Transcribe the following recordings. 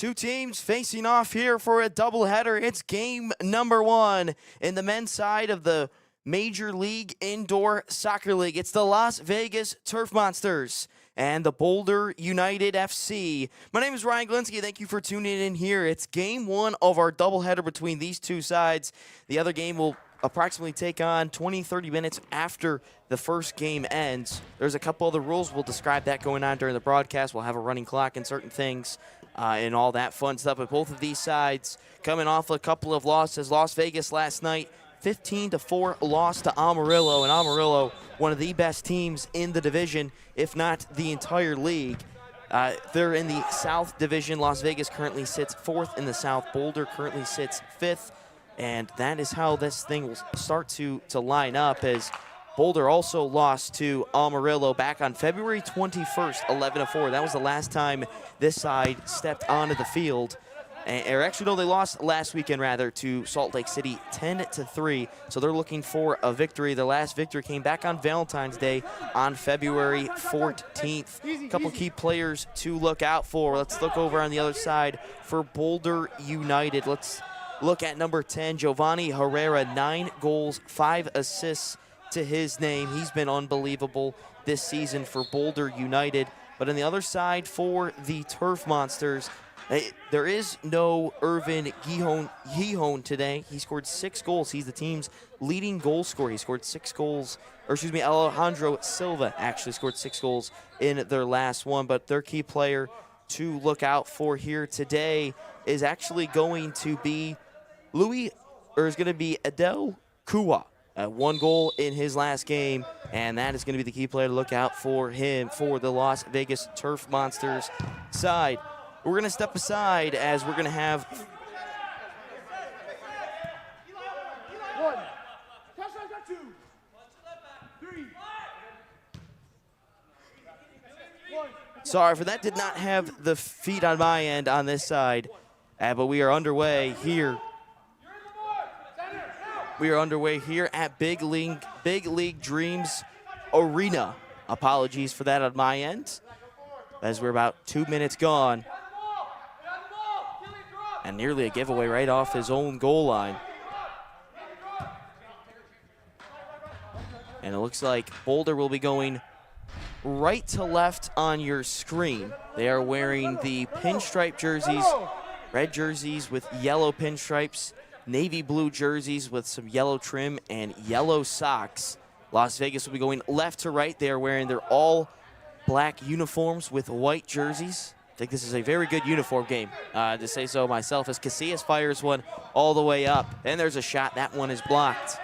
Two teams facing off here for a doubleheader. It's game number one in the men's side of the Major League Indoor Soccer League. It's the Las Vegas Turf Monsters and the Boulder United FC. My name is Ryan Glinsky. Thank you for tuning in here. It's game one of our doubleheader between these two sides. The other game will approximately take on 20-30 minutes after the first game ends. There's a couple other rules. We'll describe that going on during the broadcast. We'll have a running clock and certain things and all that fun stuff. But both of these sides coming off a couple of losses. Las Vegas last night, 15-4 loss to Amarillo. And Amarillo, one of the best teams in the division, if not the entire league. They're in the South Division. Las Vegas currently sits fourth in the South. Boulder currently sits fifth. And that is how this thing will start to line up, as Boulder also lost to Amarillo back on February 21st, 11-4. That was the last time this side stepped onto the field. Or actually, no, they lost last weekend, rather, to Salt Lake City 10-3. So they're looking for a victory. Their last victory came back on Valentine's Day on February 14th. A couple key players to look out for. Let's look over on the other side for Boulder United. Let's look at number 10, Giovanni Herrera, 9 goals, 5 assists to his name. He's been unbelievable this season for Boulder United. But on the other side for the Turf Monsters, there is no Irvin Gijón today. He scored 6 goals. He's the team's leading goal scorer. He scored 6 goals, or excuse me, Alejandro Silva actually scored 6 goals in their last one. But their key player to look out for here today is actually going to be Adel Kua. 1 goal in his last game, and that is going to be the key player to look out for him for the Las Vegas Turf Monsters side. We're going to step aside as we're going to have sorry for that, did not have the feed on my end on this side, but we are underway here. We are underway here at Big League Dreams Arena. Apologies for that on my end, as we're about 2 minutes gone. And nearly a giveaway right off his own goal line. And it looks like Boulder will be going right to left on your screen. They are wearing the pinstripe jerseys, red jerseys with yellow pinstripes, navy blue jerseys with some yellow trim and yellow socks. Las Vegas will be going left to right. They are wearing their all black uniforms with white jerseys. I think this is a very good uniform game, to say so myself, as Casillas fires one all the way up. And there's a shot. That one is blocked.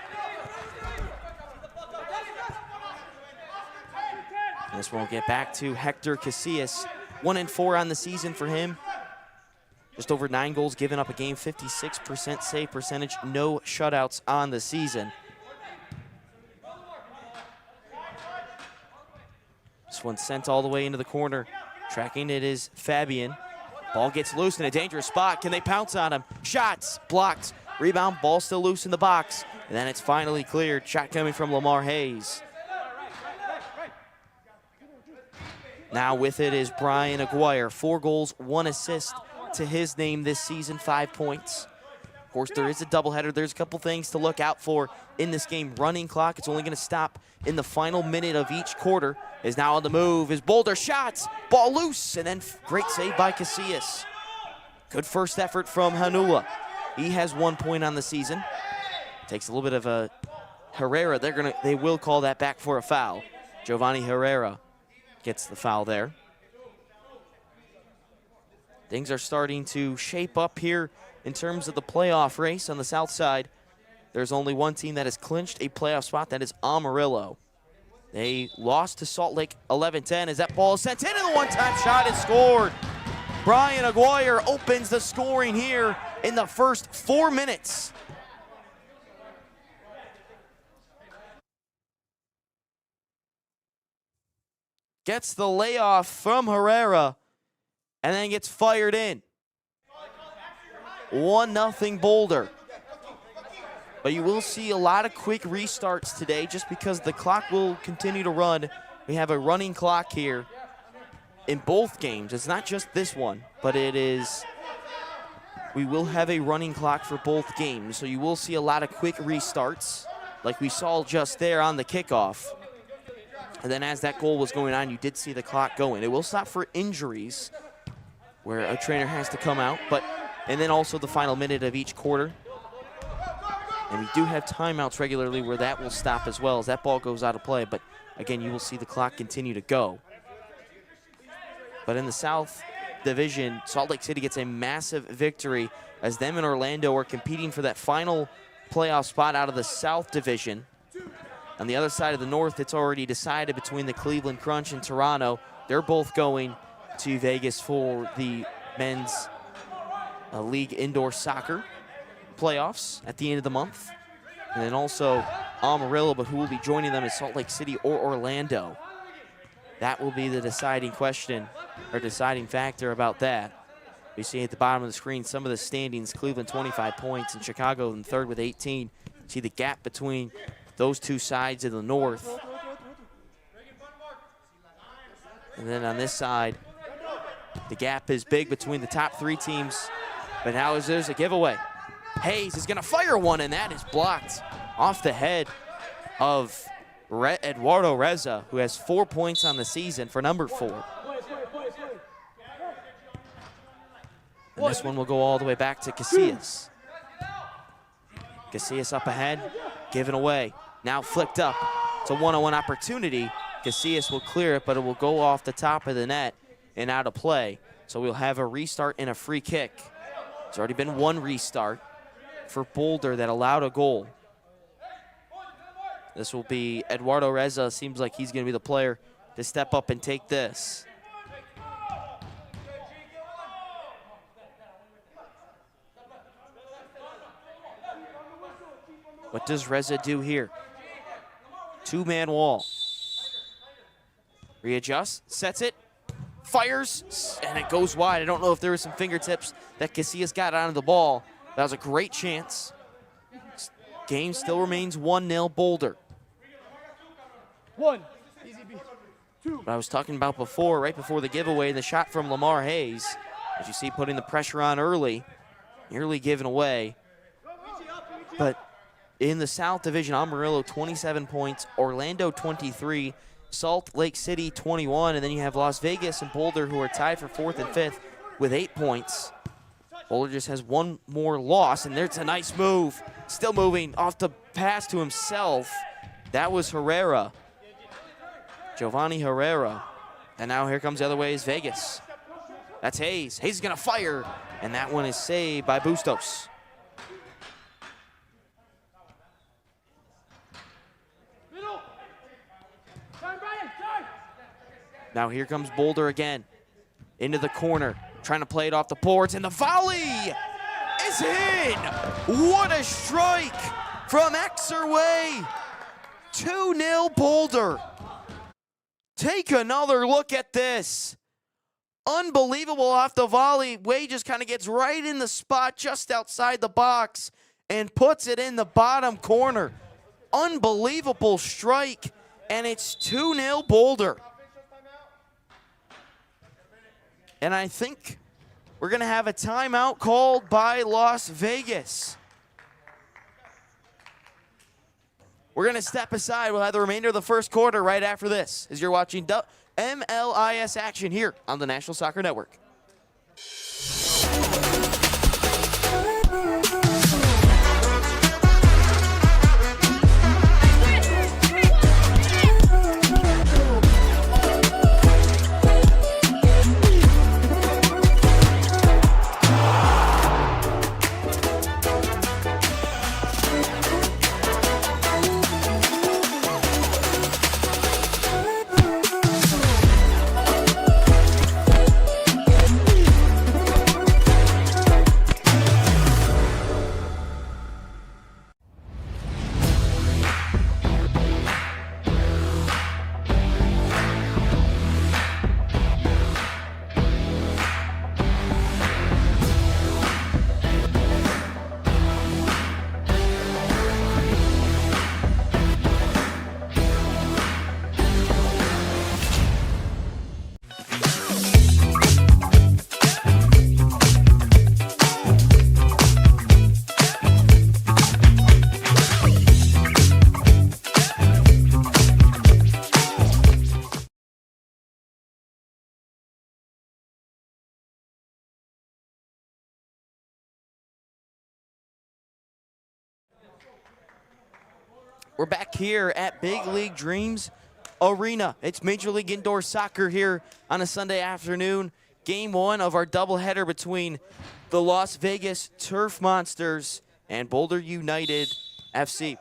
And this one will get back to Hector Casillas. 1-4 on the season for him. Just over 9 goals given up a game, 56% save percentage, no shutouts on the season. This one sent all the way into the corner. Tracking it is Fabian. Ball gets loose in a dangerous spot. Can they pounce on him? Shots blocked. Rebound, ball still loose in the box. And then it's finally cleared. Shot coming from Lamar Hayes. Now with it is Brian Aguirre. 4 goals, 1 assist to his name this season, 5 points. Of course, there is a doubleheader. There's a couple things to look out for in this game. Running clock, it's only going to stop in the final minute of each quarter. Is now on the move. Is Boulder shots, ball loose, and then great save by Casillas. Good first effort from Hanula. He has 1 point on the season. Takes a little bit of a Herrera. They will call that back for a foul. Giovanni Herrera gets the foul there. Things are starting to shape up here in terms of the playoff race on the south side. There's only one team that has clinched a playoff spot. That is Amarillo. They lost to Salt Lake 11-10 as that ball is sent in, and the one-time shot is scored. Brian Aguirre opens the scoring here in the first 4 minutes. Gets the layoff from Herrera, and then gets fired in. 1-0 Boulder. But you will see a lot of quick restarts today just because the clock will continue to run. We have a running clock here in both games. It's not just this one, but it is we will have a running clock for both games, so you will see a lot of quick restarts like we saw just there on the kickoff. And then as that goal was going on, you did see the clock going. It will stop for injuries where a trainer has to come out, and then also the final minute of each quarter. And we do have timeouts regularly where that will stop as well as that ball goes out of play. But again, you will see the clock continue to go. But in the South Division, Salt Lake City gets a massive victory as them and Orlando are competing for that final playoff spot out of the South Division. On the other side of the North, it's already decided between the Cleveland Crunch and Toronto. They're both going to Vegas for the men's league indoor soccer playoffs at the end of the month. And then also Amarillo, but who will be joining them is Salt Lake City or Orlando. That will be the deciding question or deciding factor about that. We see at the bottom of the screen some of the standings. Cleveland 25 points and Chicago in third with 18. See the gap between those two sides of the North. And then on this side, the gap is big between the top three teams. But now there's a giveaway. Hayes is going to fire one, and that is blocked off the head of Eduardo Reza, who has 4 points on the season for number 4. And this one will go all the way back to Casillas. Casillas up ahead, given away. Now flicked up. It's a one-on-one opportunity. Casillas will clear it, but it will go off the top of the net and out of play. So we'll have a restart and a free kick. There's already been one restart for Boulder that allowed a goal. This will be Eduardo Reza. Seems like he's going to be the player to step up and take this. What does Reza do here? Two-man wall. Readjusts, sets it, fires, and it goes wide. I don't know if there were some fingertips that Casillas got onto the ball. That was a great chance. Game still remains 1-0 Boulder. One. Easy B. Two. What I was talking about before, right before the giveaway, the shot from Lamar Hayes, as you see, putting the pressure on early, nearly given away. But in the South Division, Amarillo 27 points, Orlando 23, Salt Lake City 21, and then you have Las Vegas and Boulder who are tied for 4th and 5th with 8 points. Boulder just has one more loss, and there's a nice move. Still moving off the pass to himself. That was Herrera. Giovanni Herrera. And now here comes the other way is Vegas. That's Hayes. Hayes is going to fire, and that one is saved by Bustos. Now here comes Boulder again. Into the corner, trying to play it off the boards, and the volley is in! What a strike from Exerway! 2-0 Boulder. Take another look at this. Unbelievable off the volley. Way just kind of gets right in the spot just outside the box and puts it in the bottom corner. Unbelievable strike, and it's 2-0 Boulder. And I think we're going to have a timeout called by Las Vegas. We're going to step aside. We'll have the remainder of the first quarter right after this, as you're watching MLIS action here on the National Soccer Network. we're back here at Big League Dreams Arena. It's Major League Indoor Soccer here on a Sunday afternoon. Game 1 of our doubleheader between the Las Vegas Turf Monsters and Boulder United FC.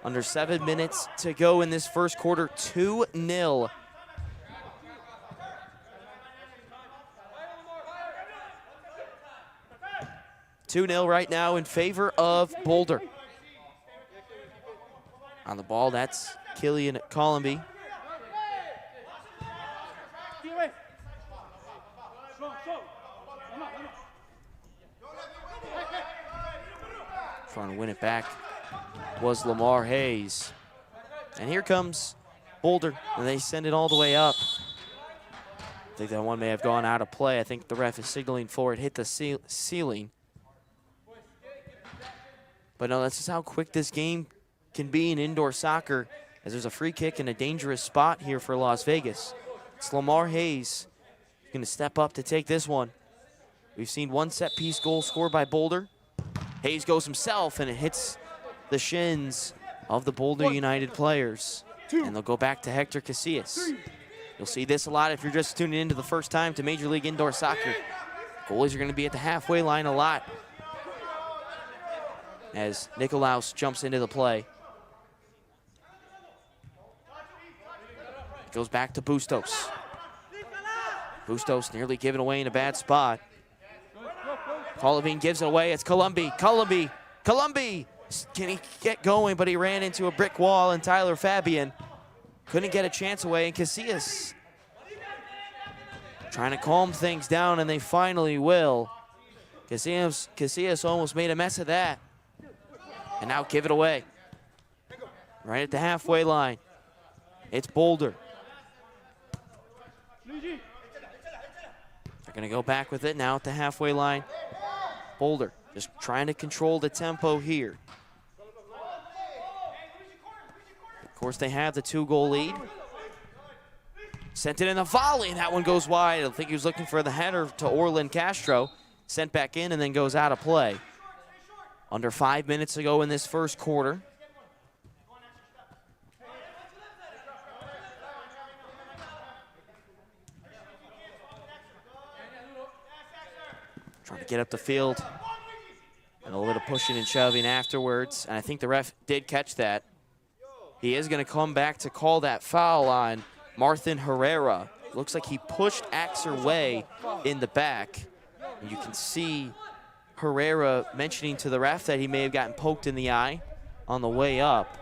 Under 7 minutes to go in this first quarter, 2-0. Right now in favor of Boulder. On the ball, that's Killian Columby. Trying to win it back was Lamar Hayes. And here comes Boulder, and they send it all the way up. I think that one may have gone out of play. I think the ref is signaling for it, hit the ceiling. But no, that's just how quick this game can be in indoor soccer, as there's a free kick in a dangerous spot here for Las Vegas. It's Lamar Hayes going to step up to take this one. We've seen one set-piece goal scored by Boulder. Hayes goes himself, and it hits the shins of the Boulder United players. And they'll go back to Hector Casillas. You'll see this a lot if you're just tuning in to the first time to Major League Indoor Soccer. Goalies are going to be at the halfway line a lot as Nicolaus jumps into the play. Goes back to Bustos. Bustos nearly given away in a bad spot. Colavine gives it away. It's Columby. Columby. Can he get going? But he ran into a brick wall, and Tyler Fabian couldn't get a chance away. And Casillas trying to calm things down, and they finally will. Casillas almost made a mess of that. And now give it away. Right at the halfway line. It's Boulder. They're going to go back with it now at the halfway line. Boulder just trying to control the tempo here. Of course, they have the 2-goal lead. Sent it in a volley, and that one goes wide. I think he was looking for the header to Orlin Castro. Sent back in and then goes out of play. Under 5 minutes to go in this first quarter. Trying to get up the field. And a little bit of pushing and shoving afterwards. And I think the ref did catch that. He is going to come back to call that foul on Marthin Herrera. Looks like he pushed Axer Way in the back. And you can see Herrera mentioning to the ref that he may have gotten poked in the eye on the way up.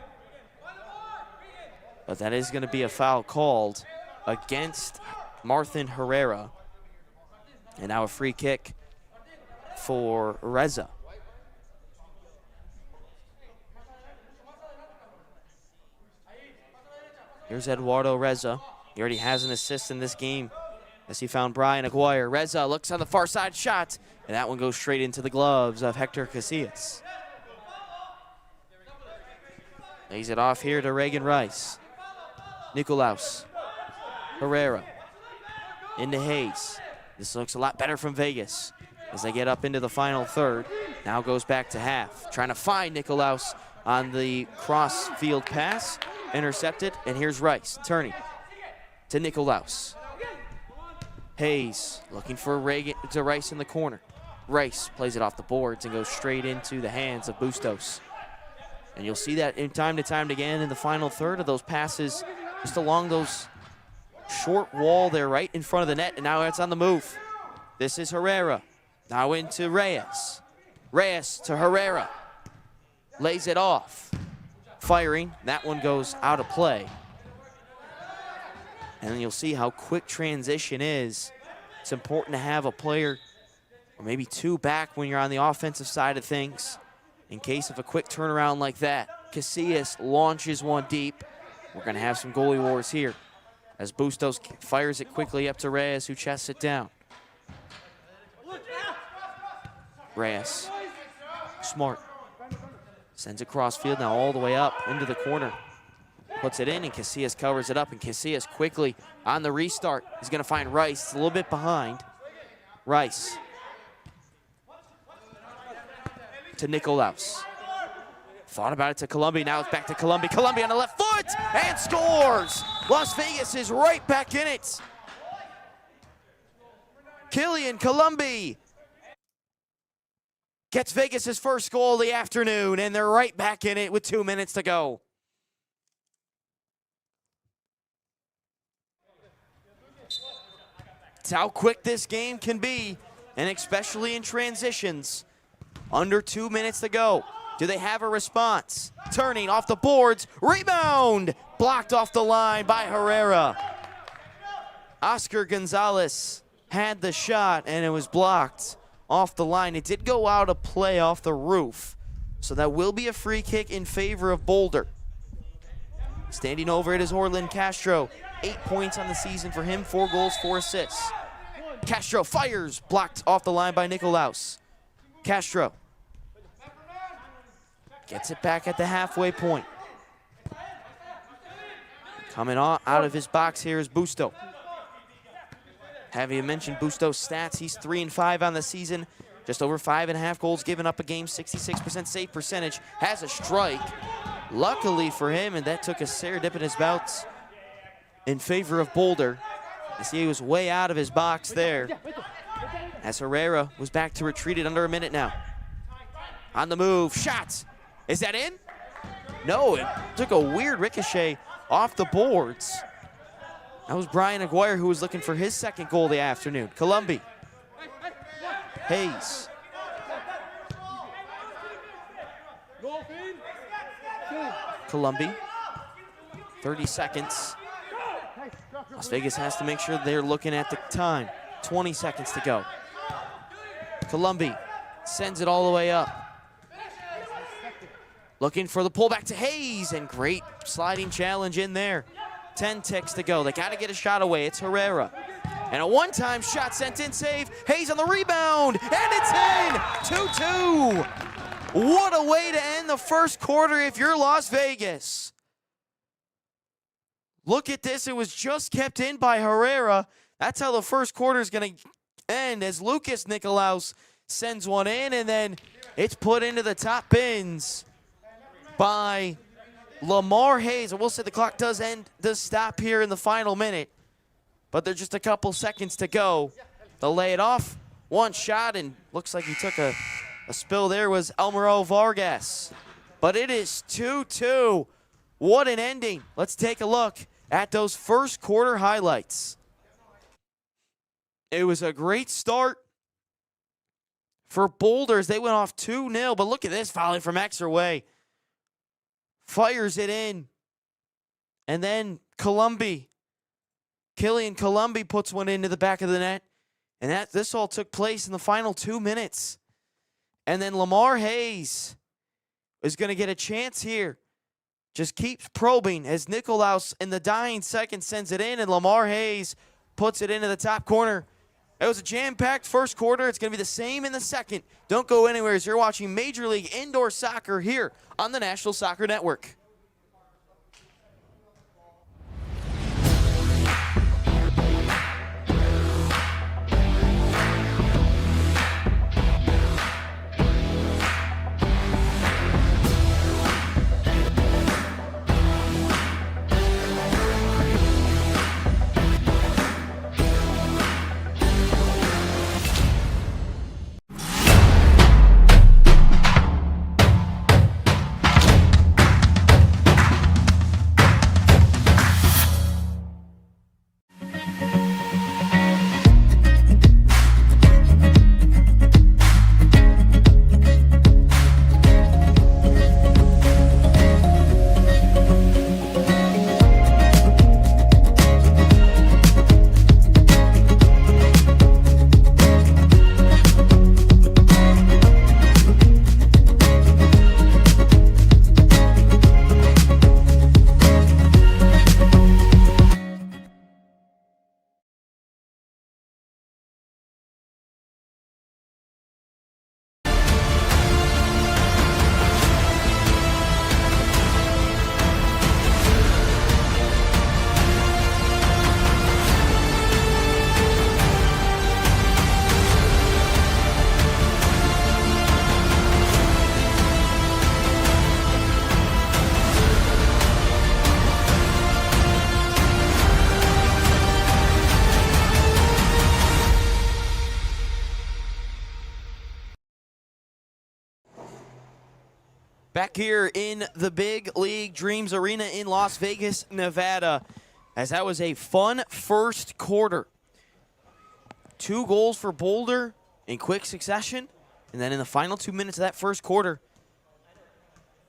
But that is going to be a foul called against Marthin Herrera. And now a free kick for Reza. Here's Eduardo Reza. He already has an assist in this game as he found Brian Aguirre. Reza looks on the far side shot, and that one goes straight into the gloves of Hector Casillas. Lays it off here to Reagan Rice. Nicolaus. Herrera. Into Hayes. This looks a lot better from Vegas as they get up into the final third. Now goes back to half. Trying to find Nicolaus on the cross field pass. Intercepted, and here's Rice turning to Nicolaus. Hayes looking for Rice in the corner. Rice plays it off the boards and goes straight into the hands of Bustos. And you'll see that in time to time again in the final third of those passes just along those short wall there right in front of the net, and now it's on the move. This is Herrera. Now into Reyes. Reyes to Herrera. Lays it off. Firing, that one goes out of play. And then you'll see how quick transition is. It's important to have a player or maybe two back when you're on the offensive side of things in case of a quick turnaround like that. Casillas launches one deep. We're going to have some goalie wars here as Bustos fires it quickly up to Reyes, who chests it down. Reyes, smart. Sends it cross field now all the way up into the corner. Puts it in, and Casillas covers it up, and Casillas quickly on the restart is going to find Rice. It's a little bit behind. Rice. To Nicolaus. Thought about it to Columbia. Now it's back to Columbia. Columbia on the left foot and scores. Las Vegas is right back in it. Killian Columbia gets Vegas' first goal of the afternoon, and they're right back in it with 2 minutes to go. It's how quick this game can be, and especially in transitions. Under 2 minutes to go. Do they have a response? Turning off the boards. Rebound! Blocked off the line by Herrera. Oscar Gonzalez had the shot, and it was blocked off the line. It did go out of play off the roof. So that will be a free kick in favor of Boulder. Standing over it is Orlin Castro. 8 points on the season for him, 4 goals, 4 assists. Castro fires, blocked off the line by Nicolaus. Castro gets it back at the halfway point. Coming out of his box here is Busto. Having mentioned Busto's stats, he's 3-5 on the season. Just over 5.5 goals given up a game, 66% save percentage. Has a strike. Luckily for him, and that took a serendipitous bout in favor of Boulder. You see he was way out of his box there. As Herrera was back to retreat it under a minute now. On the move, shot. Is that in? No, it took a weird ricochet off the boards. That was Brian Aguirre, who was looking for his second goal of the afternoon. Columbia. Hayes. Columbia. 30 seconds. Las Vegas has to make sure they're looking at the time. 20 seconds to go. Columbia sends it all the way up. Looking for the pullback to Hayes, and great sliding challenge in there. 10 ticks to go. They got to get a shot away. It's Herrera. And a one-time shot sent in, save. Hayes on the rebound, and it's in! 2-2. What a way to end the first quarter if you're Las Vegas. Look at this. It was just kept in by Herrera. That's how the first quarter is going to end, as Lucas Nicolaus sends one in, and then it's put into the top bins by Lamar Hayes. I will say the clock does stop here in the final minute, but there's just a couple seconds to go. They'll lay it off. One shot, and looks like he took a spill there, was Elmiro Vargas. But it is 2-2. What an ending. Let's take a look at those first quarter highlights. It was a great start for Boulders. They went off 2-0, but look at this volley from extra way. Fires it in. And then Killian Columbia puts one into the back of the net. And this all took place in the final 2 minutes. And then Lamar Hayes is going to get a chance here. Just keeps probing as Nicolaus in the dying second sends it in, and Lamar Hayes puts it into the top corner. It was a jam-packed first quarter. It's going to be the same in the second. Don't go anywhere as you're watching Major League Indoor Soccer here on the National Soccer Network. Back here in the Big League Dreams Arena in Las Vegas, Nevada, as that was a fun first quarter. 2 goals for Boulder in quick succession, and then in the final 2 minutes of that first quarter,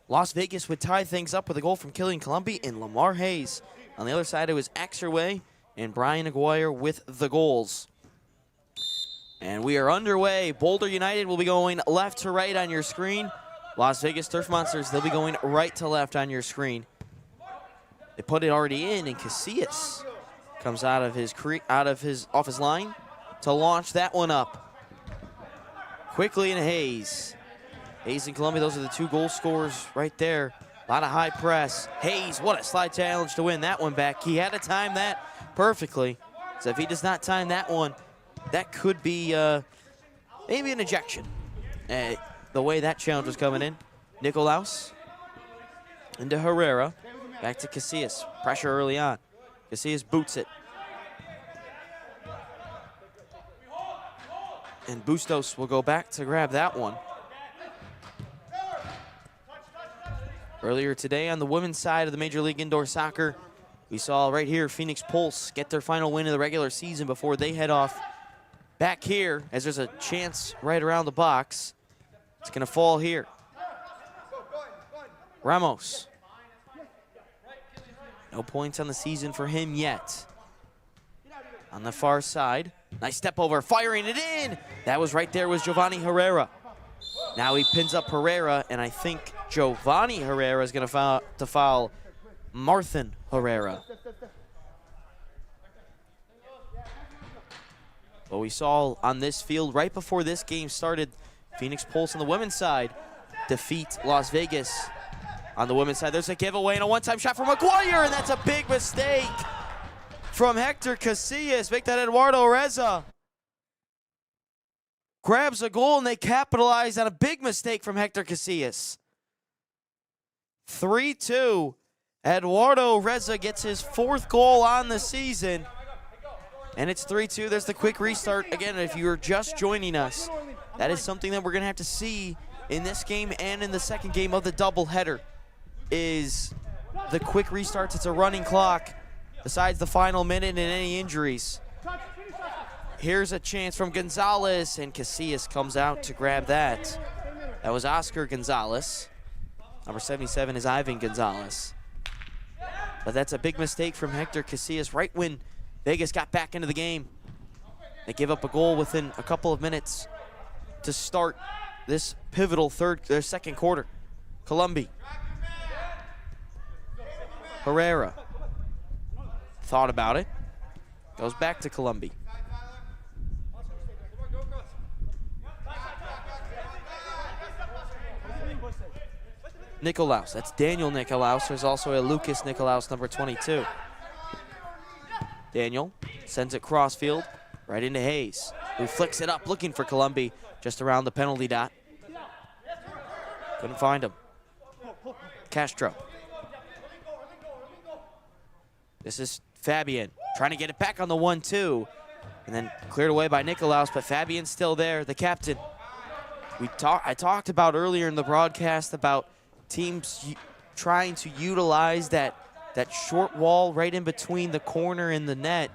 Las Vegas would tie things up with a goal from Killian Colombi and Lamar Hayes. On the other side, it was Exerway and Brian Aguirre with the goals. And we are underway. Boulder United will be going left to right on your screen. Las Vegas Turf Monsters, they'll be going right to left on your screen. They put it already in, and Casillas comes off his line to launch that one up. Quickly in Hayes. Hayes and Columbia, those are the 2 goal scorers right there. A lot of high press. Hayes, what a slide challenge to win that one back. He had to time that perfectly. So if he does not time that one, that could be maybe an ejection. The way that challenge was coming in. Nicolaus into Herrera. Back to Casillas. Pressure early on. Casillas boots it. And Bustos will go back to grab that one. Earlier today on the women's side of the Major League Indoor Soccer, we saw right here Phoenix Pulse get their final win of the regular season before they head off back here, as there's a chance right around the box. It's going to fall here. Ramos. No points on the season for him yet. On the far side. Nice step over, firing it in. That was right there was Giovanni Herrera. Now he pins up Herrera, and I think Giovanni Herrera is going to foul Marthin Herrera. What we saw on this field right before this game started, Phoenix Pulse on the women's side defeat Las Vegas. On the women's side, there's a giveaway and a one-time shot from Aguirre, and that's a big mistake from Hector Casillas. Make that Eduardo Reza. Grabs a goal, and they capitalize on a big mistake from Hector Casillas. 3-2. Eduardo Reza gets his 4th goal on the season. And it's 3-2. There's the quick restart. Again, if you're just joining us, that is something that we're going to have to see in this game and in the second game of the doubleheader, is the quick restarts. It's a running clock besides the final minute and any injuries. Here's a chance from Gonzalez, and Casillas comes out to grab that. That was Oscar Gonzalez. Number 77 is Ivan Gonzalez. But that's a big mistake from Hector Casillas right when Vegas got back into the game. They give up a goal within a couple of minutes to start this pivotal second quarter. Colombi. Herrera. Thought about it. Goes back to Colombi. Nicolaus. That's Daniel Nicolaus. There's also a Lucas Nicolaus, number 22. Daniel sends it crossfield right into Hayes, who flicks it up looking for Colombi just around the penalty dot. Couldn't find him. Castro. This is Fabian trying to get it back on the 1-2, and then cleared away by Nicolaus, but Fabian's still there, the captain. I talked about earlier in the broadcast about teams trying to utilize that short wall right in between the corner and the net,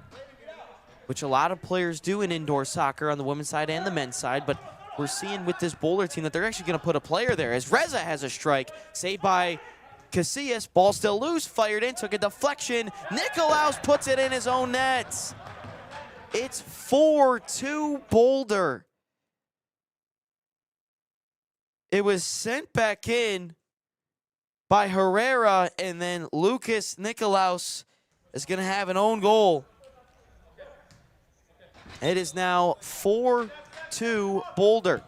which a lot of players do in indoor soccer on the women's side and the men's side, but we're seeing with this Boulder team that they're actually going to put a player there, as Reza has a strike, saved by Casillas. Ball still loose, fired in, took a deflection. Nicolaus puts it in his own net. It's 4-2 Boulder. It was sent back in by Herrera, and then Lucas Nicolaus is going to have an own goal. It is now 4-2 Boulder.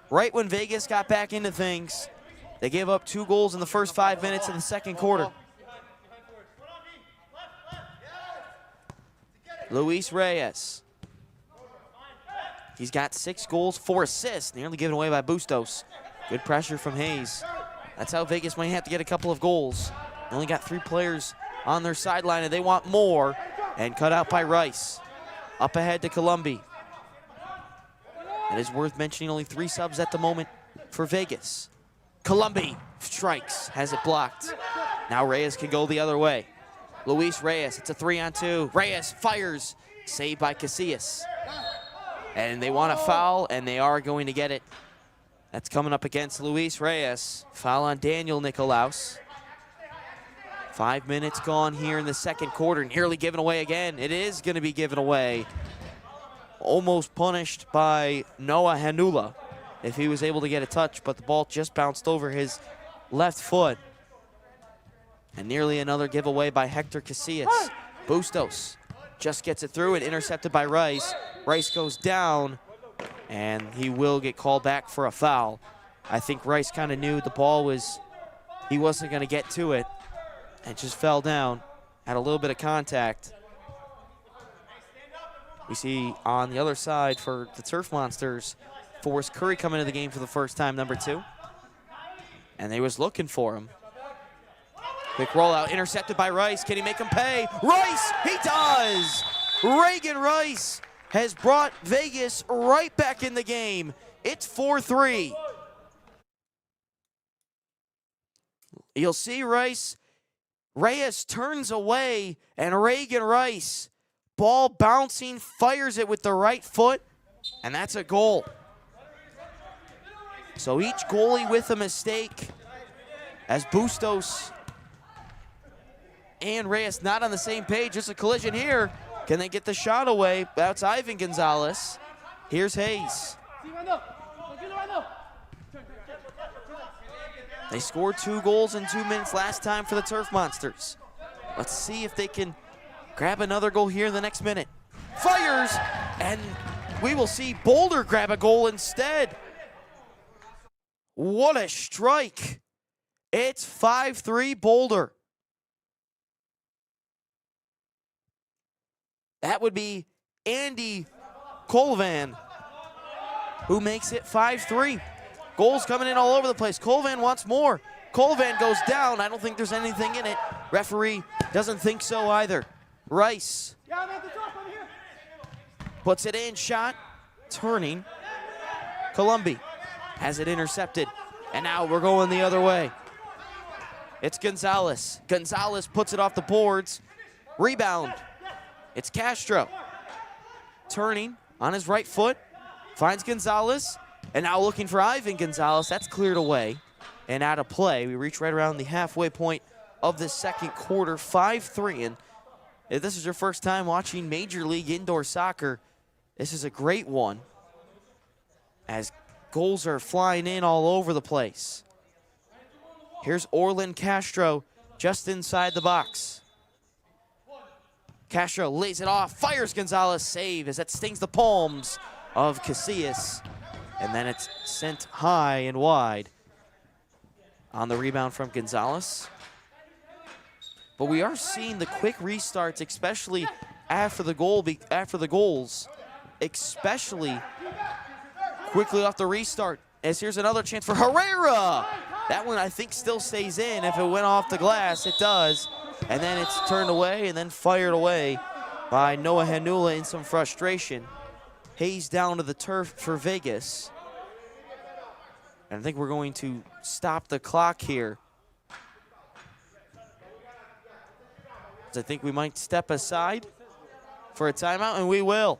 Right when Vegas got back into things, they gave up 2 goals in the first 5 minutes of the second quarter. Luis Reyes. He's got 6 goals, 4 assists, nearly given away by Bustos. Good pressure from Hayes. That's how Vegas might have to get a couple of goals. They only got 3 players on their sideline, and they want more. And cut out by Rice. Up ahead to Colombi. It is worth mentioning only 3 subs at the moment for Vegas. Colombi strikes, has it blocked. Now Reyes can go the other way. Luis Reyes, it's a 3-on-2. Reyes fires, saved by Casillas. And they want a foul, and they are going to get it. That's coming up against Luis Reyes. Foul on Daniel Nicolaus. 5 minutes gone here in the second quarter, nearly given away again. It is going to be given away. Almost punished by Noah Hanula if he was able to get a touch, but the ball just bounced over his left foot. And nearly another giveaway by Hector Casillas. Bustos just gets it through and intercepted by Rice. Rice goes down, and he will get called back for a foul. I think Rice kind of knew the ball was, he wasn't going to get to it, and just fell down, had a little bit of contact. We see on the other side for the Turf Monsters, Forrest Curry coming into the game for the first time, number 2. And they was looking for him. Quick rollout, intercepted by Rice. Can he make him pay? Rice, he does! Reagan Rice has brought Vegas right back in the game. It's 4-3. You'll see Reyes turns away, and Reagan Rice, ball bouncing, fires it with the right foot, and that's a goal. So each goalie with a mistake, as Bustos and Reyes not on the same page. Just a collision here. Can they get the shot away? That's Ivan Gonzalez. Here's Hayes. They scored 2 goals in 2 minutes last time for the Turf Monsters. Let's see if they can grab another goal here in the next minute. Fires, and we will see Boulder grab a goal instead. What a strike. It's 5-3 Boulder. That would be Andy Colvan, who makes it 5-3. Goals coming in all over the place. Colvan wants more. Colvan goes down. I don't think there's anything in it. Referee doesn't think so either. Rice puts it in, shot, turning. Columbi has it intercepted, and now we're going the other way. It's Gonzalez. Gonzalez puts it off the boards. Rebound. It's Castro. Turning on his right foot. Finds Gonzalez. And now looking for Ivan Gonzalez. That's cleared away and out of play. We reach right around the halfway point of the second quarter. 5-3. And if this is your first time watching Major League Indoor Soccer, this is a great one, as goals are flying in all over the place. Here's Orlin Castro just inside the box. Castro lays it off, fires Gonzalez, save as that stings the palms of Casillas. And then it's sent high and wide on the rebound from Gonzalez. But we are seeing the quick restarts, especially after the goals, especially quickly off the restart. As here's another chance for Herrera. That one I think still stays in. If it went off the glass, it does. And then it's turned away and then fired away by Noah Hanula in some frustration. Hayes down to the turf for Vegas. And I think we're going to stop the clock here. I think we might step aside for a timeout, and we will.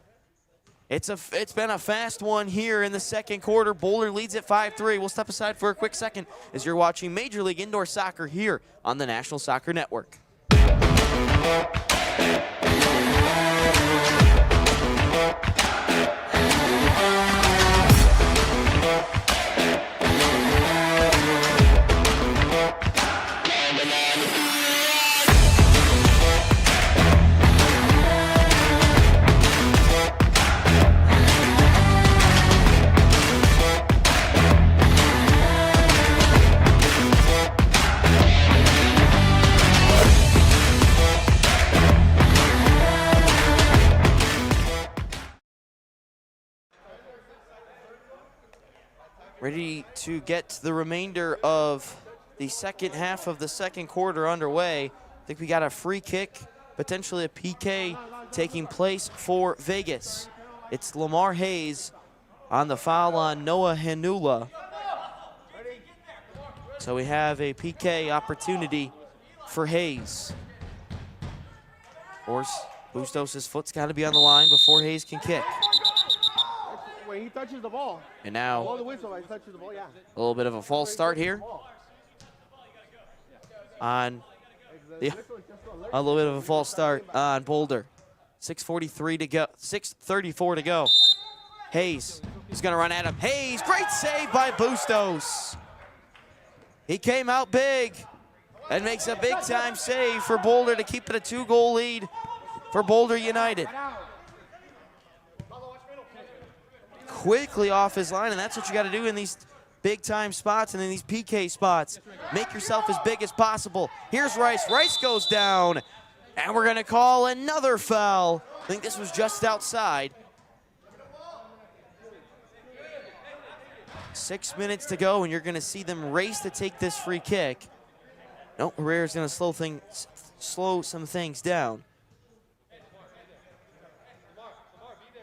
It's been a fast one here in the second quarter. Boulder leads at 5-3. We'll step aside for a quick second as you're watching Major League Indoor Soccer here on the National Soccer Network. Ready to get the remainder of the second half of the second quarter underway. I think we got a free kick, potentially a PK taking place for Vegas. It's Lamar Hayes on the foul on Noah Hanula. So we have a PK opportunity for Hayes. Of course, Bustos' foot's got to be on the line before Hayes can kick. When he touches the ball. And now Blow the whistle when he touches the ball, yeah. a little bit of a false start here on a little bit of a false start on Boulder. 6:43 to go, 6:34 to go. Hayes is gonna run at him. Hayes, great save by Bustos. He came out big and makes a big time save for Boulder to keep it a 2-goal lead for Boulder United. Quickly off his line, and that's what you got to do in these big time spots and in these PK spots. Make yourself as big as possible. Here's Rice. Rice goes down, and we're going to call another foul. I think this was just outside. 6 minutes to go, and you're going to see them race to take this free kick. No, Herrera's going to slow some things down.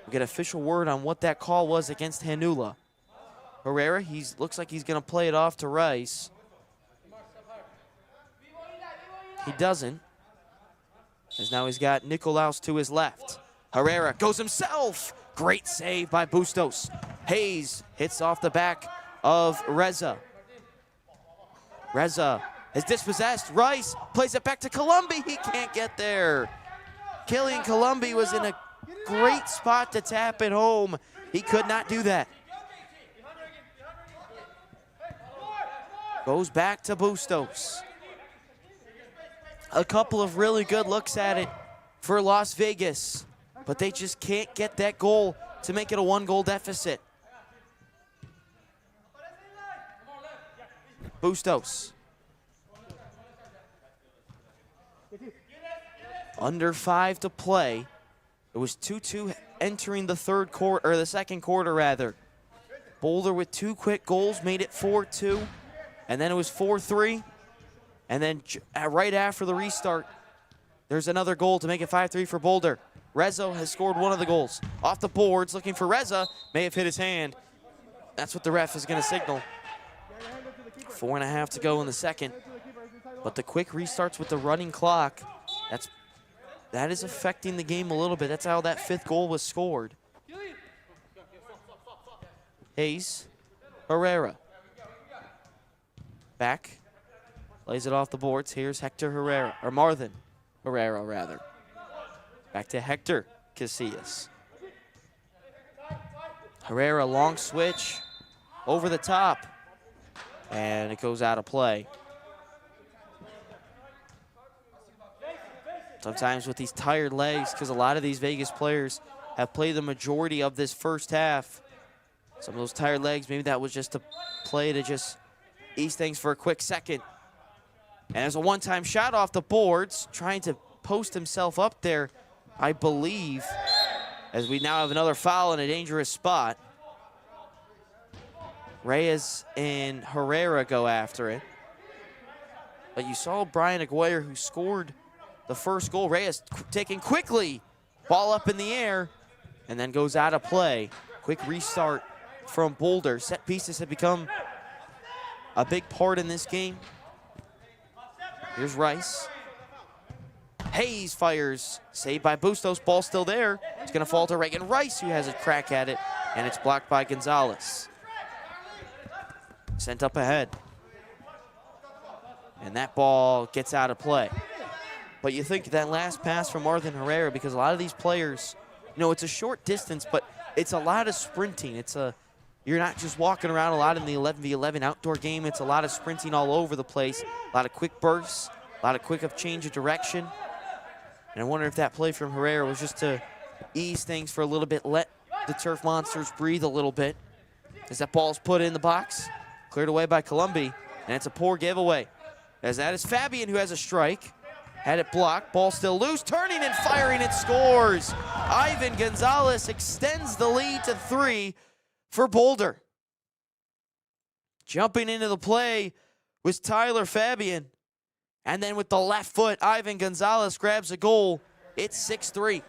We'll get official word on what that call was against Hanula. Herrera, looks like he's going to play it off to Rice. He doesn't, as now he's got Nicolaus to his left. Herrera goes himself. Great save by Bustos. Hayes hits off the back of Reza. Reza is dispossessed. Rice plays it back to Columbi. He can't get there. Killian Columbi was in a great spot to tap it home. He could not do that. Goes back to Bustos. A couple of really good looks at it for Las Vegas, but they just can't get that goal to make it a 1-goal deficit. Bustos. Under 5 to play. It was 2-2 entering the third quarter, or the second quarter rather. Boulder with 2 quick goals made it 4-2, and then it was 4-3. And then right after the restart, there's another goal to make it 5-3 for Boulder. Reza has scored one of the goals. Off the boards, looking for Reza, may have hit his hand. That's what the ref is going to signal. 4.5 to go in the second. But the quick restarts with the running clock, that is affecting the game a little bit. That's how that 5th goal was scored. Hayes, Herrera. Back, plays it off the boards. Here's Hector Herrera, or Marthin Herrera rather. Back to Hector Casillas. Herrera, long switch, over the top, and it goes out of play. Sometimes with these tired legs, because a lot of these Vegas players have played the majority of this first half. Some of those tired legs, maybe that was just a play to just ease things for a quick second. And there's a one-time shot off the boards, trying to post himself up there, I believe, as we now have another foul in a dangerous spot. Reyes and Herrera go after it. But you saw Brian Aguirre, who scored the first goal. Reyes taken quickly, ball up in the air, and then goes out of play. Quick restart from Boulder. Set pieces have become a big part in this game. Here's Rice. Hayes fires, saved by Bustos, ball still there. It's gonna fall to Reagan Rice, who has a crack at it, and it's blocked by Gonzalez. Sent up ahead. And that ball gets out of play. But you think that last pass from Marthin Herrera, because a lot of these players, you know, it's a short distance, but it's a lot of sprinting. You're not just walking around a lot in the 11v11 outdoor game. It's a lot of sprinting all over the place, a lot of quick bursts, a lot of quick change of direction. And I wonder if that play from Herrera was just to ease things for a little bit, let the Turf Monsters breathe a little bit. As that ball's put in the box, cleared away by Columbi, and it's a poor giveaway. As that is Fabian, who has a strike. Had it blocked, ball still loose, turning and firing, it scores. Ivan Gonzalez extends the lead to 3 for Boulder. Jumping into the play was Tyler Fabian. And then with the left foot, Ivan Gonzalez grabs a goal. It's 6-3.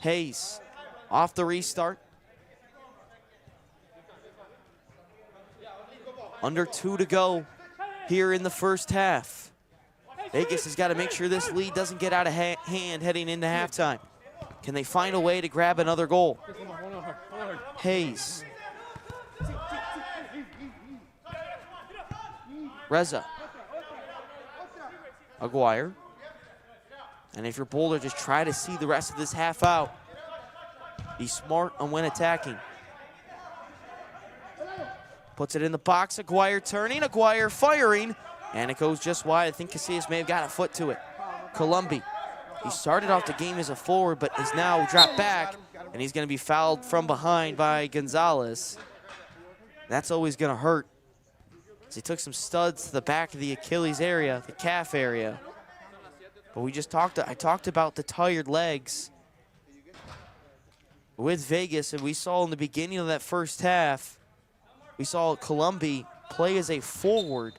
Hayes off the restart. Under 2 to go here in the first half. Vegas has got to make sure this lead doesn't get out of hand heading into halftime. Can they find a way to grab another goal? Hayes. Reza. Aguirre. And if you're Boulder, just try to see the rest of this half out. Be smart on when attacking. Puts it in the box. Aguirre turning. Aguirre firing. And it goes just wide. I think Casillas may have got a foot to it. Columbi. He started off the game as a forward, but is now dropped back. And he's going to be fouled from behind by Gonzalez. That's always going to hurt. So he took some studs to the back of the Achilles area, the calf area. But I talked about the tired legs with Vegas, and we saw in the beginning of that first half, we saw Columbi play as a forward,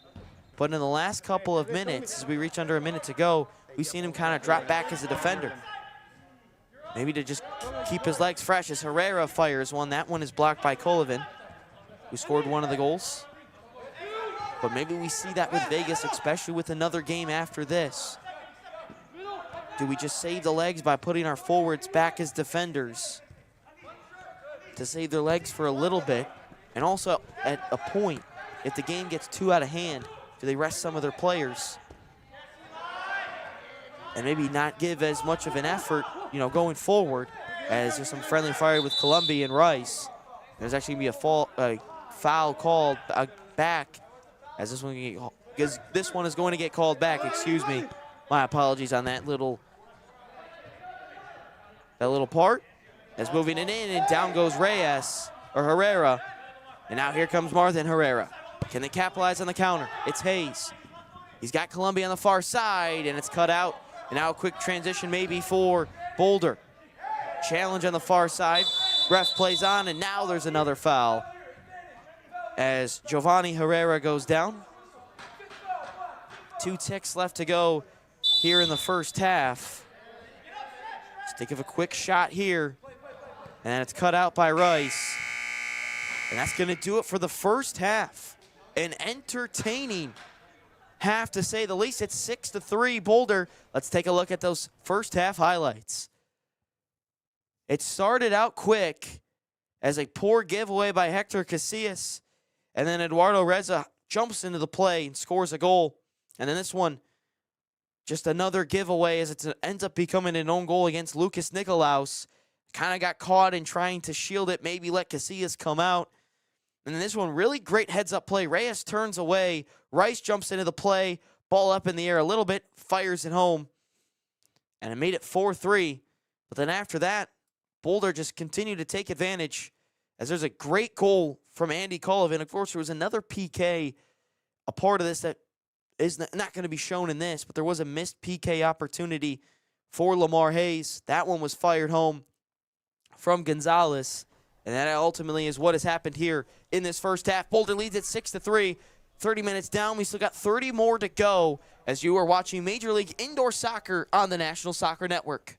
but in the last couple of minutes, as we reach under a minute to go, we've seen him kind of drop back as a defender. Maybe to just keep his legs fresh as Herrera fires one. That one is blocked by Kolovin, who scored one of the goals. But maybe we see that with Vegas, especially with another game after this. Do we just save the legs by putting our forwards back as defenders to save their legs for a little bit? And also at a point, if the game gets too out of hand, do they rest some of their players and maybe not give as much of an effort, going forward, as there's some friendly fire with Columbi and Rice. There's actually going to be a foul called back, as this one is going to get called back. Excuse me. My apologies on that little part. As moving it in, and down goes Herrera. And now here comes Marthin Herrera. Can they capitalize on the counter? It's Hayes. He's got Columbi on the far side, and it's cut out. And now a quick transition maybe for Boulder. Challenge on the far side. Ref plays on, and now there's another foul as Giovanni Herrera goes down. 2 ticks left to go here in the first half. Let's think of a quick shot here, and it's cut out by Rice. And that's going to do it for the first half. An entertaining half, to say the least. It's 6-3 Boulder. Let's take a look at those first half highlights. It started out quick as a poor giveaway by Hector Casillas, and then Eduardo Reza jumps into the play and scores a goal. And then this one, just another giveaway as it ends up becoming an own goal against Lucas Nicolaus. Kind of got caught in trying to shield it, maybe let Casillas come out. And then this one, really great heads-up play. Reyes turns away. Rice jumps into the play. Ball up in the air a little bit. Fires it home. And it made it 4-3. But then after that, Boulder just continued to take advantage, as there's a great goal from Andy Kolovin. Of course, there was another PK, a part of this that is not going to be shown in this, but there was a missed PK opportunity for Lamar Hayes. That one was fired home from Gonzalez. And that ultimately is what has happened here in this first half. Boulder leads at 6-3. 30 minutes down. We still got 30 more to go as you are watching Major League Indoor Soccer on the National Soccer Network.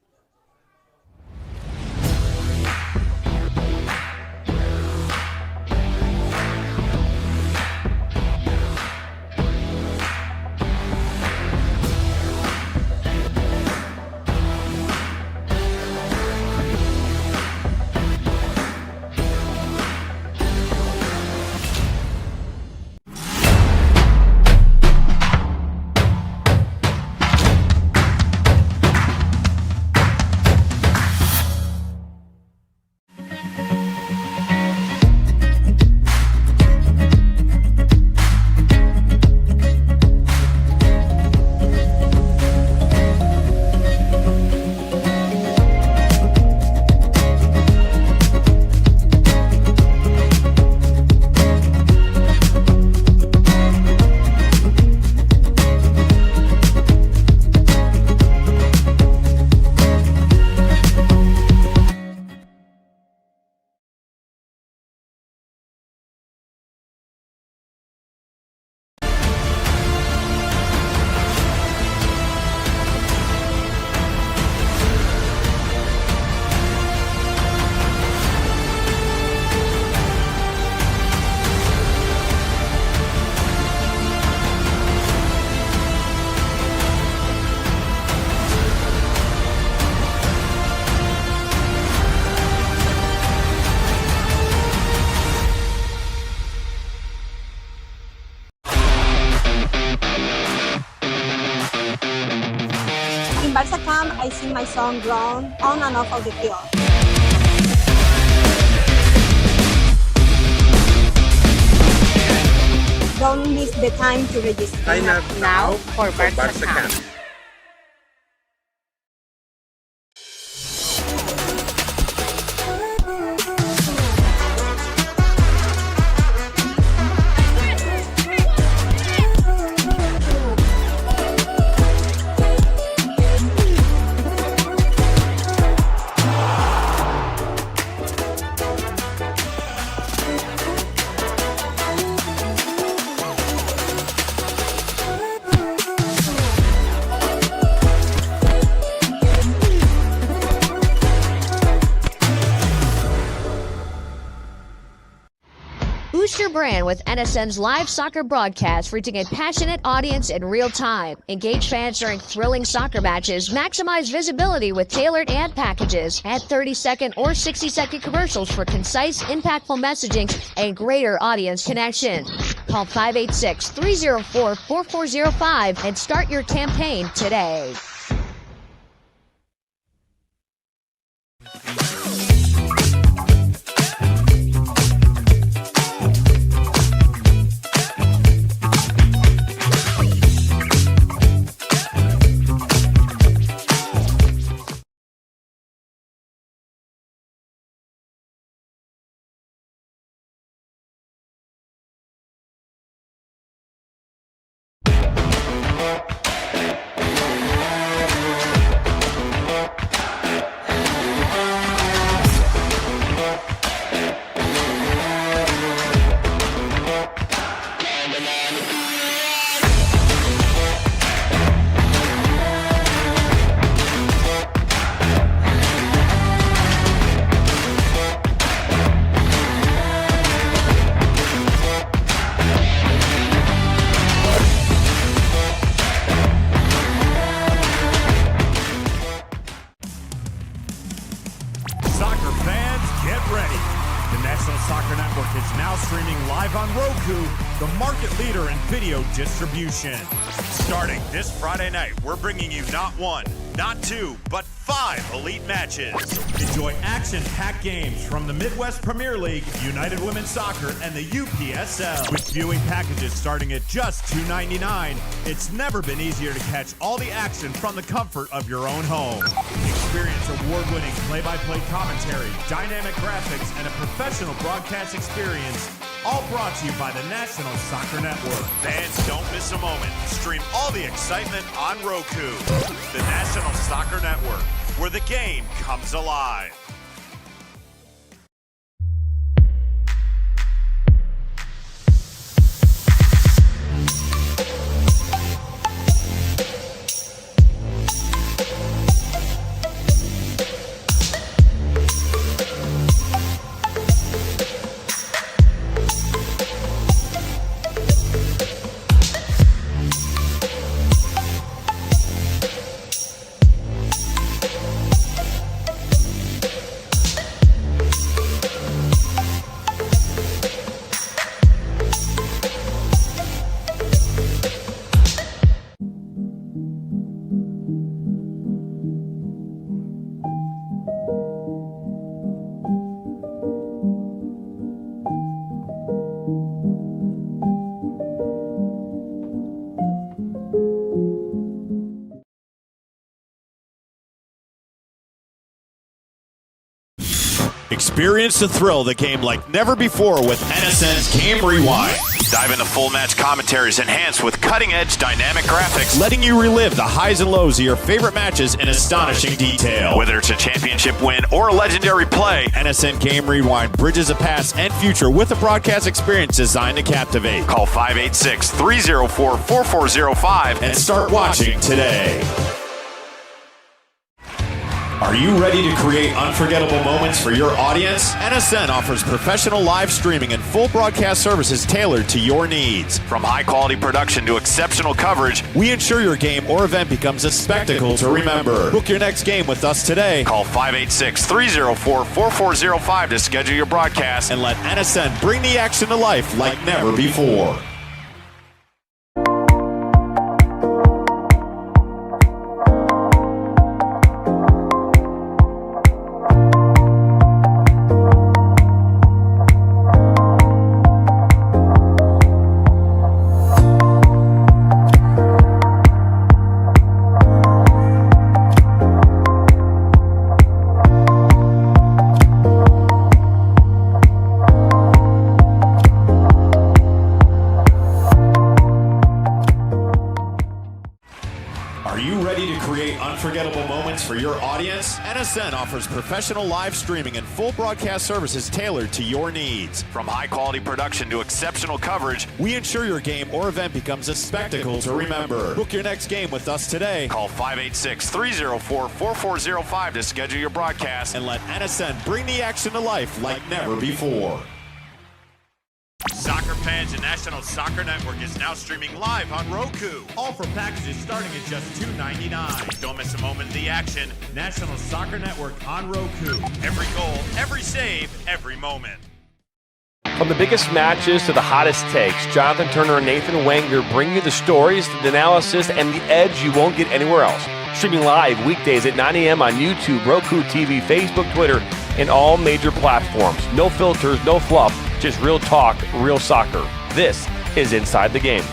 Instagram, I see my son run on and off of the field. Don't miss the time to register. Sign up now for Barca Camp. Boost your brand with NSN's live soccer broadcast, reaching a passionate audience in real time. Engage fans during thrilling soccer matches. Maximize visibility with tailored ad packages. Add 30-second or 60-second commercials for concise, impactful messaging and greater audience connection. Call 586-304-4405 and start your campaign today. Soccer fans, get ready. The National Soccer Network is now streaming live on Roku, the market leader in video distribution. Starting this Friday night, we're bringing you not one, not two, but 5 elite matches. Enjoy action-packed games from the Midwest Premier League, United Women's Soccer, and the UPSL. With viewing packages starting at just $2.99, it's never been easier to catch all the action from the comfort of your own home. Experience award-winning play-by-play commentary, dynamic graphics, and a professional broadcast experience, all brought to you by the National Soccer Network. Fans, don't miss a moment. Stream all the excitement on Roku. The National Soccer Network, where the game comes alive. Experience the thrill of the game like never before with NSN's Game Rewind. Dive into full match commentaries enhanced with cutting-edge dynamic graphics, Letting you relive the highs and lows of your favorite matches in astonishing detail. whether it's a championship win or a legendary play. NSN Game Rewind bridges the past and future with a broadcast experience designed to captivate. Call 586-304-4405 And start watching today. Are you ready to create unforgettable moments for your audience? NSN offers professional live streaming and full broadcast services tailored to your needs. From high-quality production to exceptional coverage, We ensure your game or event becomes a spectacle to remember. Book your next game with us today call 586-304-4405 to schedule your broadcast. and let NSN bring the action to life like never before. unforgettable moments for your audience? NSN offers professional live streaming and full broadcast services tailored to your needs. From high-quality production to exceptional coverage, we ensure your game or event becomes a spectacle to remember. Book your next game with us today. Call 586-304-4405 to schedule your broadcast and let NSN bring the action to life like never before. Soccer Fans and National Soccer Network is now streaming live on Roku. All for packages starting at just $2.99. Don't miss a moment of the action. National Soccer Network on Roku. Every goal, every save, every moment. From the biggest matches to the hottest takes, Jonathan Turner and Nathan Wenger bring you the stories, the analysis, and the edge you won't get anywhere else. Streaming live weekdays at 9 a.m. on YouTube, Roku TV, Facebook, Twitter, and all major platforms. No filters, no fluff, just real talk, real soccer. This is Inside the Game.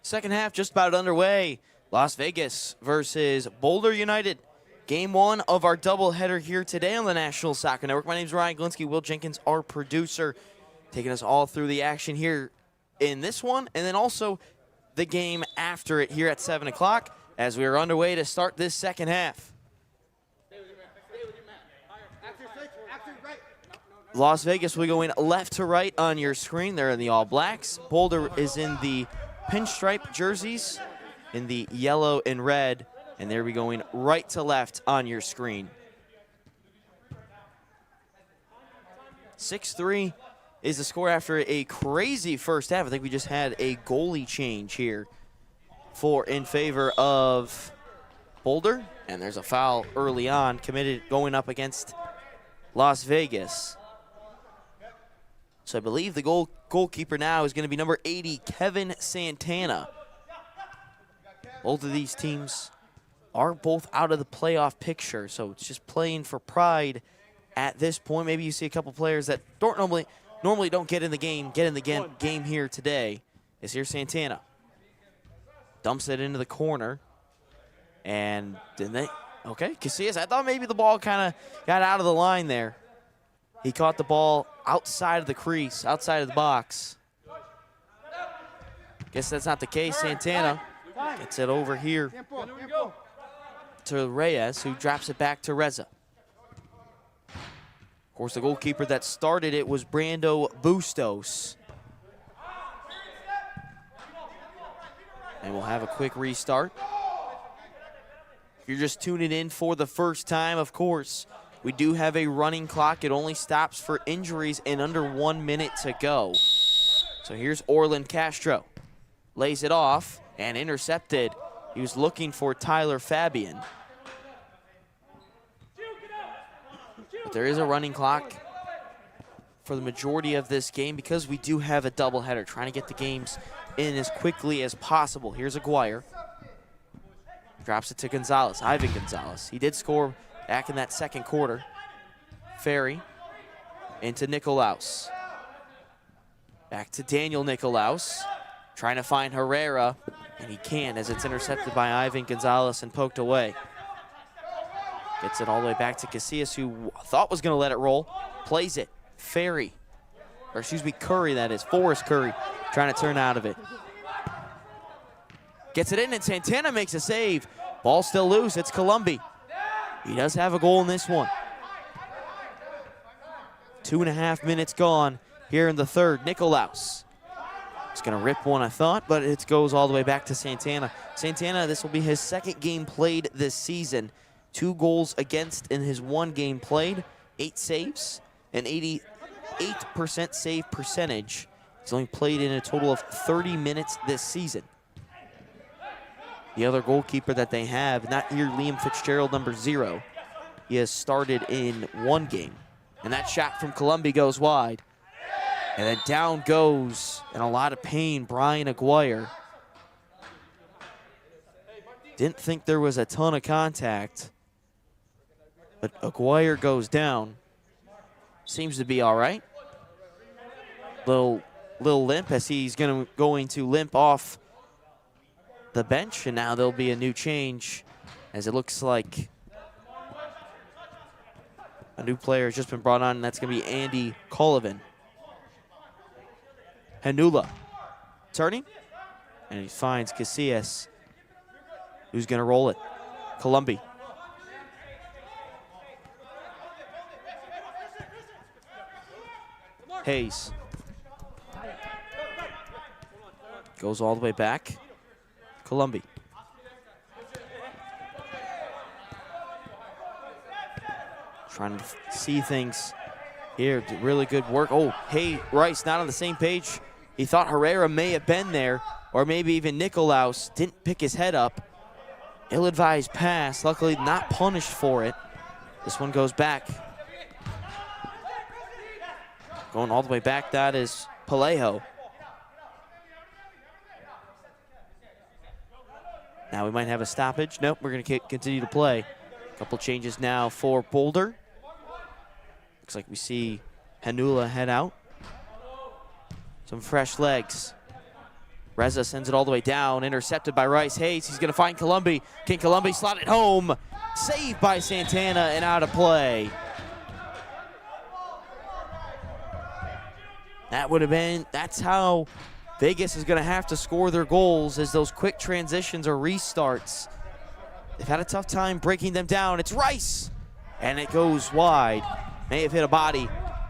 Second half just about underway. Las Vegas versus Boulder United. Game one of our doubleheader here today on the National Soccer Network. My name is Ryan Glinsky. Will Jenkins, our producer, taking us all through the action here in this one, and then also the game after it here at 7 o'clock as we are underway to start this second half. Las Vegas will be going left to right on your screen. They're in the All Blacks. Boulder is in the pinstripe jerseys in the yellow and red, and they'll be going right to left on your screen. 6-3 is the score after a crazy first half. I think we just had a goalie change here in favor of Boulder, and there's a foul early on committed going up against Las Vegas. So I believe the goalkeeper now is going to be number 80, Kevin Santana. Both of these teams are both out of the playoff picture, so it's just playing for pride at this point. Maybe you see a couple players that don't normally don't get in the game, game here today. Is here Santana. Dumps it into the corner. And didn't they? Okay, Casillas, I thought maybe the ball kind of got out of the line there. He caught the ball outside of the crease, outside of the box. Guess that's not the case. Santana gets it over here to Reyes, who drops it back to Reza. Of course, the goalkeeper that started it was Brando Bustos. And we'll have a quick restart. If you're just tuning in for the first time, of course, we do have a running clock. It only stops for injuries and under 1 minute to go. So here's Orlin Castro. Lays it off and intercepted. He was looking for Tyler Fabian. But there is a running clock for the majority of this game because we do have a doubleheader, trying to get the games in as quickly as possible. Here's Aguirre. Drops it to Gonzalez, Ivan Gonzalez. He did score back in that second quarter. Ferry into Nicolaus. Back to Daniel Nicolaus. Trying to find Herrera, and he can't as it's intercepted by Ivan Gonzalez and poked away. Gets it all the way back to Casillas, who thought was going to let it roll. Plays it. Ferry, or excuse me, Curry, that is. Forrest Curry trying to turn out of it. Gets it in, and Santana makes a save. Ball still loose. It's Columbi. He does have a goal in this one. 2.5 minutes gone here in the third. Nicolaus. He's going to rip one, I thought, but it goes all the way back to Santana. Santana, this will be his second game played this season. 2 goals against in his 1 game played, 8 saves, an 88% save percentage. He's only played in a total of 30 minutes this season. The other goalkeeper that they have, not here, Liam Fitzgerald, number 0. He has started in 1 game. And that shot from Columbi goes wide. And then down goes, in a lot of pain, Brian Aguirre. Didn't think there was a ton of contact, but Aguirre goes down. Seems to be all right. Little limp as he's going to limp off the bench, and now there'll be a new change as it looks like a new player has just been brought on, and that's going to be Andy Collivan. Hanula turning, and he finds Casillas, who's going to roll it. Columbi. Hayes. Goes all the way back. Columbi. Trying to see things here. Really good work. Oh, hey, Rice not on the same page. He thought Herrera may have been there, or maybe even Nicolaus didn't pick his head up. Ill-advised pass, luckily not punished for it. This one goes back. Going all the way back, that is Palejo. Now we might have a stoppage. Nope, we're going to continue to play. A couple changes now for Boulder. Looks like we see Hanula head out. Some fresh legs. Reza sends it all the way down, intercepted by Rice. Hayes, he's going to find Columbi. Can Columbi slot it home? Saved by Santana and out of play. That would have been, that's how Vegas is going to have to score their goals, as those quick transitions or restarts. They've had a tough time breaking them down. It's Rice, and it goes wide. May have hit a body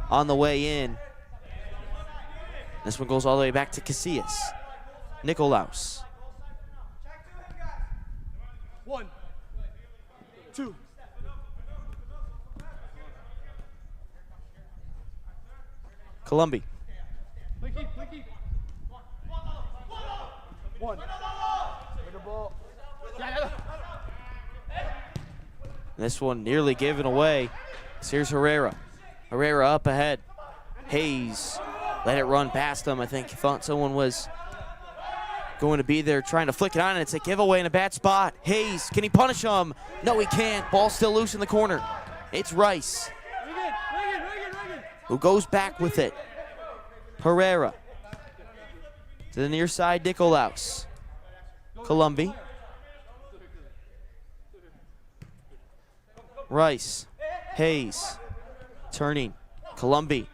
on the way in. This one goes all the way back to Casillas. Nicolaus. 1, 2. Columbi. Blinky. 1. With the ball. This one nearly given away. So here's Herrera. Herrera up ahead. Hayes let it run past him. I think he thought someone was going to be there trying to flick it on, and it's a giveaway in a bad spot. Hayes, can he punish him? No, he can't. Ball still loose in the corner. It's Rice, who goes back with it. Herrera to the near side, Nicolaus. Columbi. Rice. Hayes. Turning. Columbi.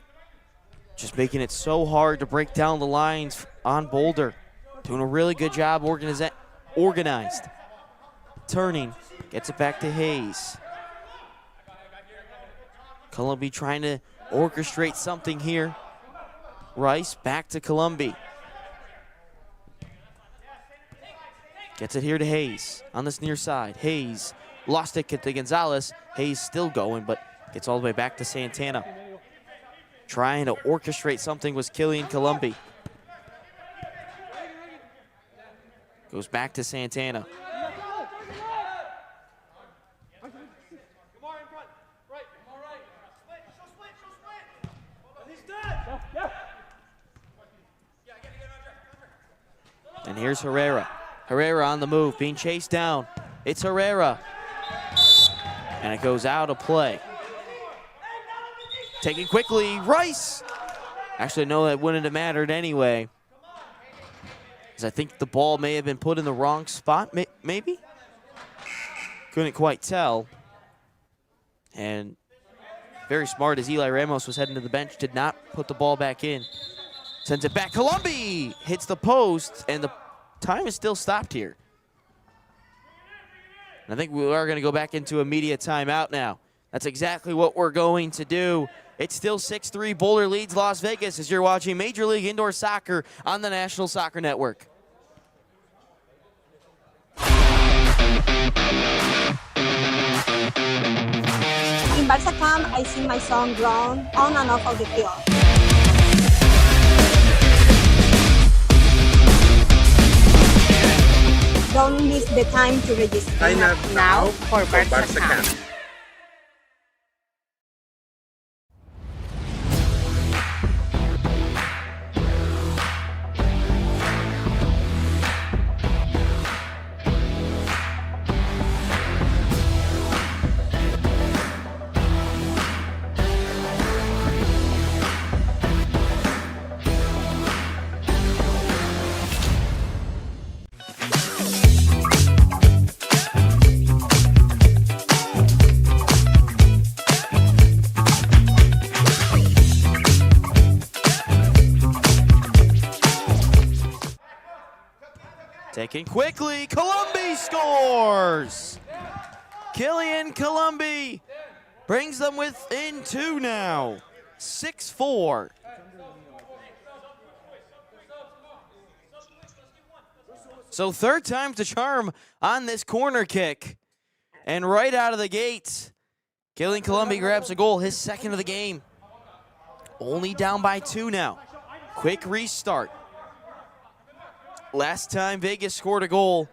Just making it so hard to break down the lines on Boulder. Doing a really good job organized. Turning. Gets it back to Hayes. Columbi trying to orchestrate something here. Rice back to Columbi. Gets it here to Hayes on this near side. Hayes lost it to Gonzalez. Hayes still going, but gets all the way back to Santana. Trying to orchestrate something was Killian Columbi. Goes back to Santana. And here's Herrera. Herrera on the move, being chased down. It's Herrera. And it goes out of play. Taken quickly, Rice. Actually, no, that wouldn't have mattered anyway, because I think the ball may have been put in the wrong spot, maybe? Couldn't quite tell. And very smart, as Eli Ramos was heading to the bench, did not put the ball back in. Sends it back, Columbi hits the post, and the time is still stopped here. And I think we are going to go back into immediate timeout now. That's exactly what we're going to do. It's still 6-3. Boulder leads Las Vegas as you're watching Major League Indoor Soccer on the National Soccer Network. In Barca camp, I sing my song grown on and off of the field. Don't miss the time to register. Sign up now for Barca Camp. Taken quickly, Columbi scores! Killian Columbi brings them within 2 now, 6-4. So third time's the charm on this corner kick. And right out of the gate, Killian Columbi grabs a goal, his second of the game. Only down by 2 now. Quick restart. Last time Vegas scored a goal,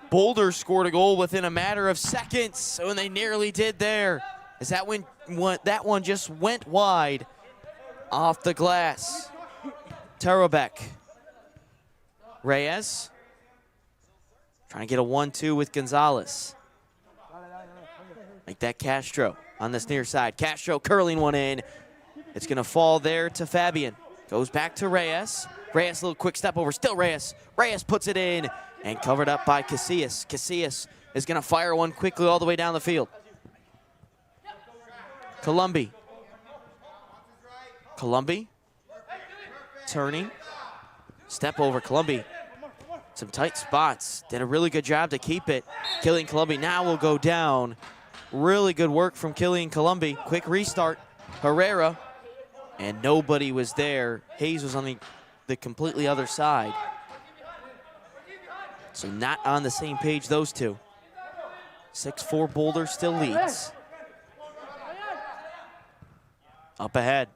Boulder scored a goal within a matter of seconds, so they nearly did there. As that one just went wide off the glass. Terabek. Reyes. Trying to get a 1-2 with Gonzalez. Like that Castro on this near side. Castro curling one in. It's going to fall there to Fabian. Goes back to Reyes. Reyes, a little quick step over, still Reyes. Reyes puts it in and covered up by Casillas. Casillas is going to fire one quickly all the way down the field. Columbi. Columbi. Turning. Step over Columbi. Some tight spots. Did a really good job to keep it. Killian Columbi now will go down. Really good work from Killian Columbi. Quick restart. Herrera. And nobody was there. Hayes was on the completely other side. So not on the same page, those two. 6-4 Boulder still leads. Up ahead.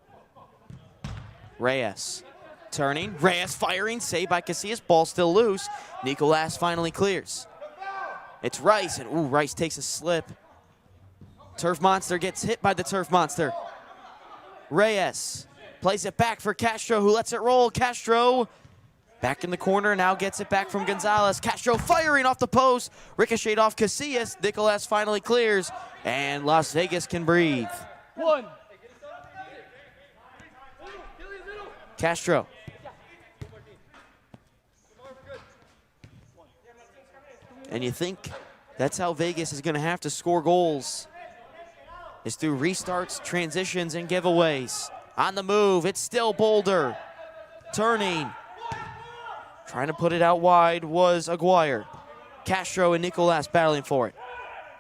Reyes turning. Reyes firing. Saved by Casillas. Ball still loose. Nicolas finally clears. It's Rice. And ooh, Rice takes a slip. Turf Monster gets hit by the Turf Monster. Reyes plays it back for Castro, who lets it roll. Castro back in the corner, now gets it back from Gonzalez. Castro firing off the post. Ricocheted off Casillas. Nicolas finally clears. And Las Vegas can breathe. One. Castro. And you think that's how Vegas is going to have to score goals, is through restarts, transitions, and giveaways. On the move, it's still Boulder. Turning. Trying to put it out wide was Aguirre. Castro and Nicolas battling for it.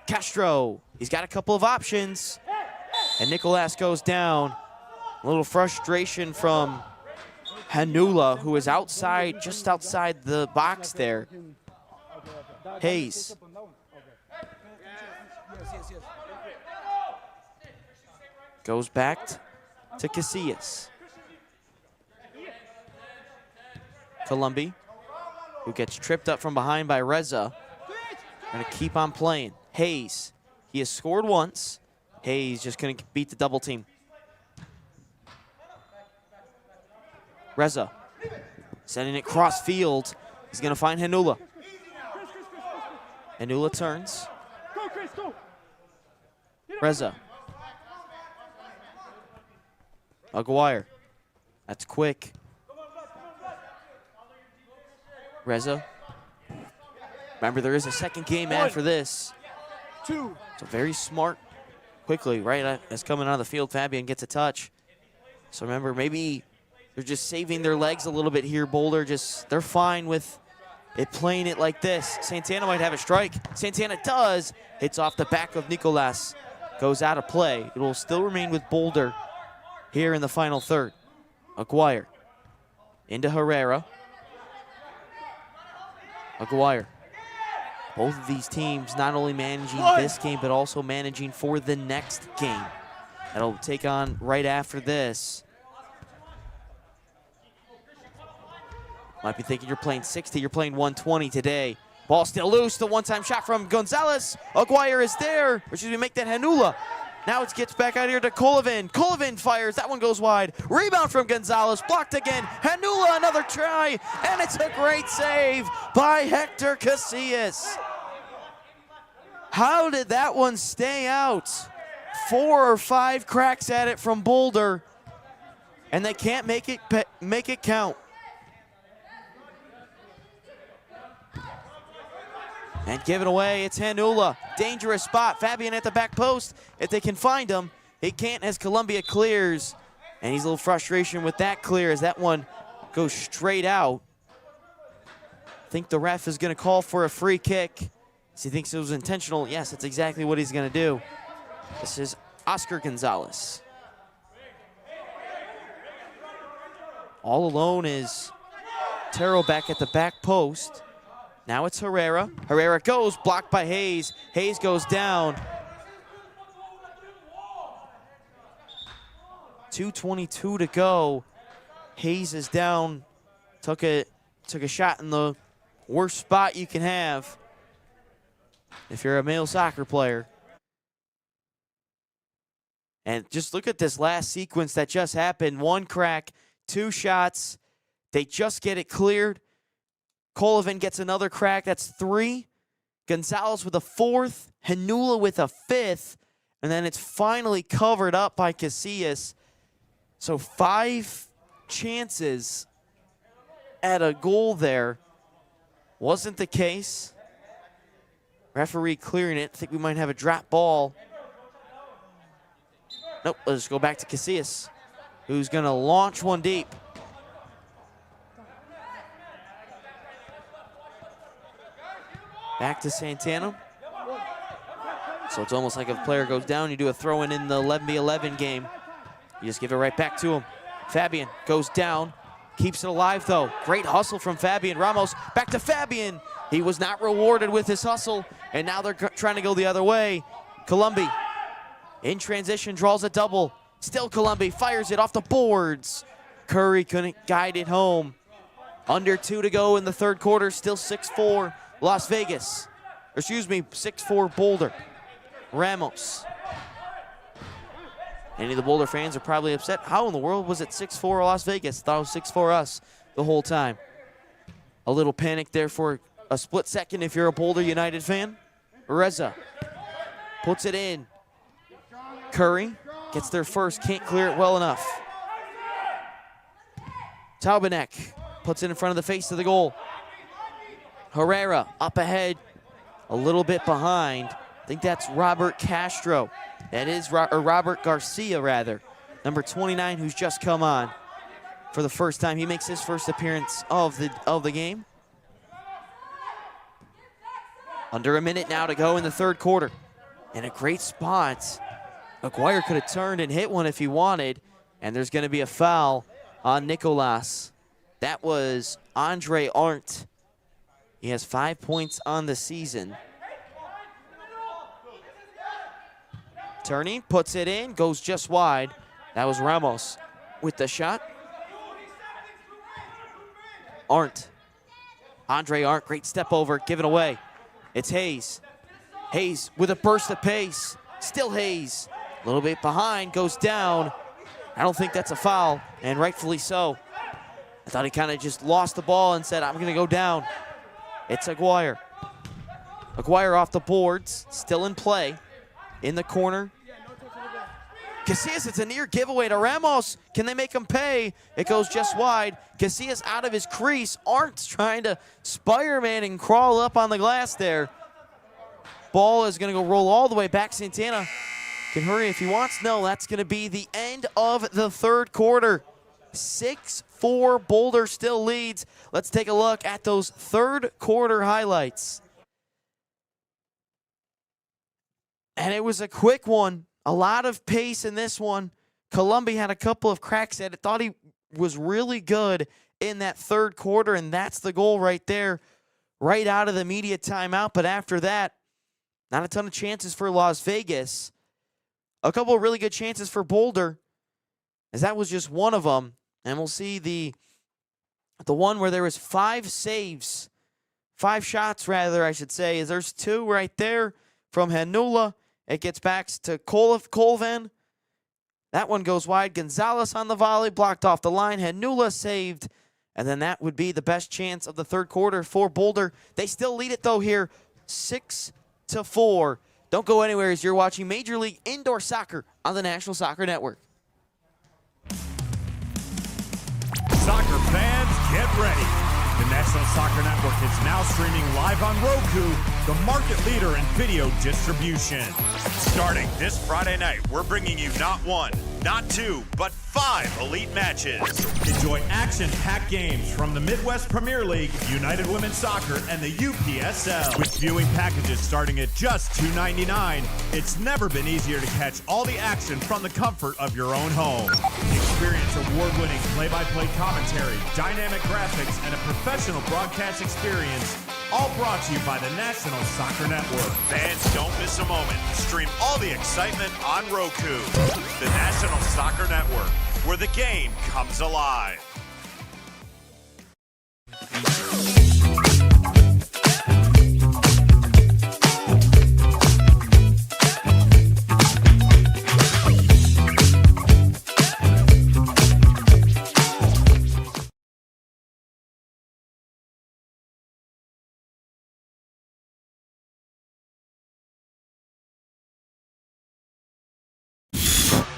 Castro, he's got a couple of options. And Nicolas goes down. A little frustration from Hanula, who is outside, just outside the box there. Hayes. Goes back to Casillas. Columbi, who gets tripped up from behind by Reza. Gonna keep on playing. Hayes, he has scored once. Hayes just gonna beat the double team. Reza, sending it cross field. He's gonna find Hanula. Hanula turns. Reza. Aguirre. That's quick. Reza. Remember, there is a second game after this. Two. So very smart. Quickly, right as coming out of the field, Fabian gets a touch. So remember, maybe they're just saving their legs a little bit here, Boulder. They're fine with it playing it like this. Santana might have a strike. Santana does. Hits off the back of Nicolas. Goes out of play. It will still remain with Boulder here in the final third. Aguirre into Herrera. Aguirre. Both of these teams not only managing this game, but also managing for the next game that'll take on right after this. Might be thinking you're playing 60, you're playing 120 today. Ball still loose, the one-time shot from Gonzalez. Aguirre is there, or excuse me, make that Hanula. Now it gets back out here to Kolovin. Kolovin fires, that one goes wide. Rebound from Gonzalez, blocked again. Hanula, another try, and it's a great save by Hector Casillas. How did that one stay out? 4 or 5 cracks at it from Boulder, and they can't make it count. And give it away, it's Hanula. Dangerous spot, Fabian at the back post. If they can find him, he can't as Columbia clears. And he's a little frustration with that clear as that one goes straight out. I think the ref is gonna call for a free kick. He thinks it was intentional. Yes, that's exactly what he's gonna do. This is Oscar Gonzalez. All alone is Taro back at the back post. Now it's Herrera. Herrera goes, blocked by Hayes. Hayes goes down. 2:22 to go. Hayes is down. Took a shot in the worst spot you can have if you're a male soccer player. And just look at this last sequence that just happened. 1 crack, 2 shots. They just get it cleared. Kolovin gets another crack, that's 3. Gonzalez with a 4th, Hanula with a 5th, and then it's finally covered up by Casillas. So 5 chances at a goal there. Wasn't the case. Referee clearing it. I think we might have a drop ball. Nope, let's go back to Casillas, who's gonna launch one deep. Back to Santana. So it's almost like if a player goes down, you do a throw-in in the 11v11 game. You just give it right back to him. Fabian goes down, keeps it alive though. Great hustle from Fabian. Ramos back to Fabian. He was not rewarded with his hustle, and now they're trying to go the other way. Columbi in transition, draws a double. Still Columbi, fires it off the boards. Curry couldn't guide it home. Under 2 to go in the third quarter, still 6-4. Las Vegas, or excuse me, 6-4 Boulder. Ramos. Any of the Boulder fans are probably upset. How in the world was it 6-4 Las Vegas? Thought it was 6-4 us the whole time. A little panic there for a split second if you're a Boulder United fan. Reza puts it in. Curry gets there first, can't clear it well enough. Taubenek puts it in front of the face of the goal. Herrera up ahead, a little bit behind. I think that's Robert Castro. That is Robert Garcia, rather. Number 29, who's just come on for the first time. He makes his first appearance of the game. Under a minute now to go in the third quarter. In a great spot. Aguirre could have turned and hit one if he wanted, and there's going to be a foul on Nicolas. That was Andre Arndt. He has 5 points on the season. Turning, puts it in, goes just wide. That was Ramos with the shot. Arndt. Andre Arndt, great step over, give it away. It's Hayes. Hayes with a burst of pace. Still Hayes. A little bit behind, goes down. I don't think that's a foul, and rightfully so. I thought he kind of just lost the ball and said, I'm going to go down. It's Aguirre. Aguirre off the boards, still in play. In the corner. Casillas, it's a near giveaway to Ramos. Can they make him pay? It goes just wide. Casillas out of his crease. Arndt's trying to Spider-Man and crawl up on the glass there. Ball is going to go roll all the way back. Santana can hurry if he wants. No, that's going to be the end of the third quarter. 6-4, Boulder still leads. Let's take a look at those third quarter highlights. And it was a quick one. A lot of pace in this one. Columbia had a couple of cracks at it. Thought he was really good in that third quarter, and that's the goal right there, right out of the media timeout. But after that, not a ton of chances for Las Vegas. A couple of really good chances for Boulder, as that was just one of them. And we'll see the one where there was 5 saves, 5 shots rather, I should say. Is there's 2 right there from Hanula. It gets back to Colvin. That one goes wide. Gonzalez on the volley, blocked off the line. Hanula saved. And then that would be the best chance of the third quarter for Boulder. They still lead it, though, here, 6-4. Don't go anywhere as you're watching Major League Indoor Soccer on the National Soccer Network. Soccer fans, get ready. The National Soccer Network is now streaming live on Roku, the market leader in video distribution. Starting this Friday night, we're bringing you not 1, not 2, but 5 elite matches. Enjoy action-packed games from the Midwest Premier League, United Women's Soccer, and the UPSL. With viewing packages starting at just $2.99, it's never been easier to catch all the action from the comfort of your own home. Experience award-winning play-by-play commentary, dynamic graphics, and a professional broadcast experience, all brought to you by the National Soccer Network. Fans, don't miss a moment. Stream all the excitement on Roku. The National Soccer Network, where the game comes alive.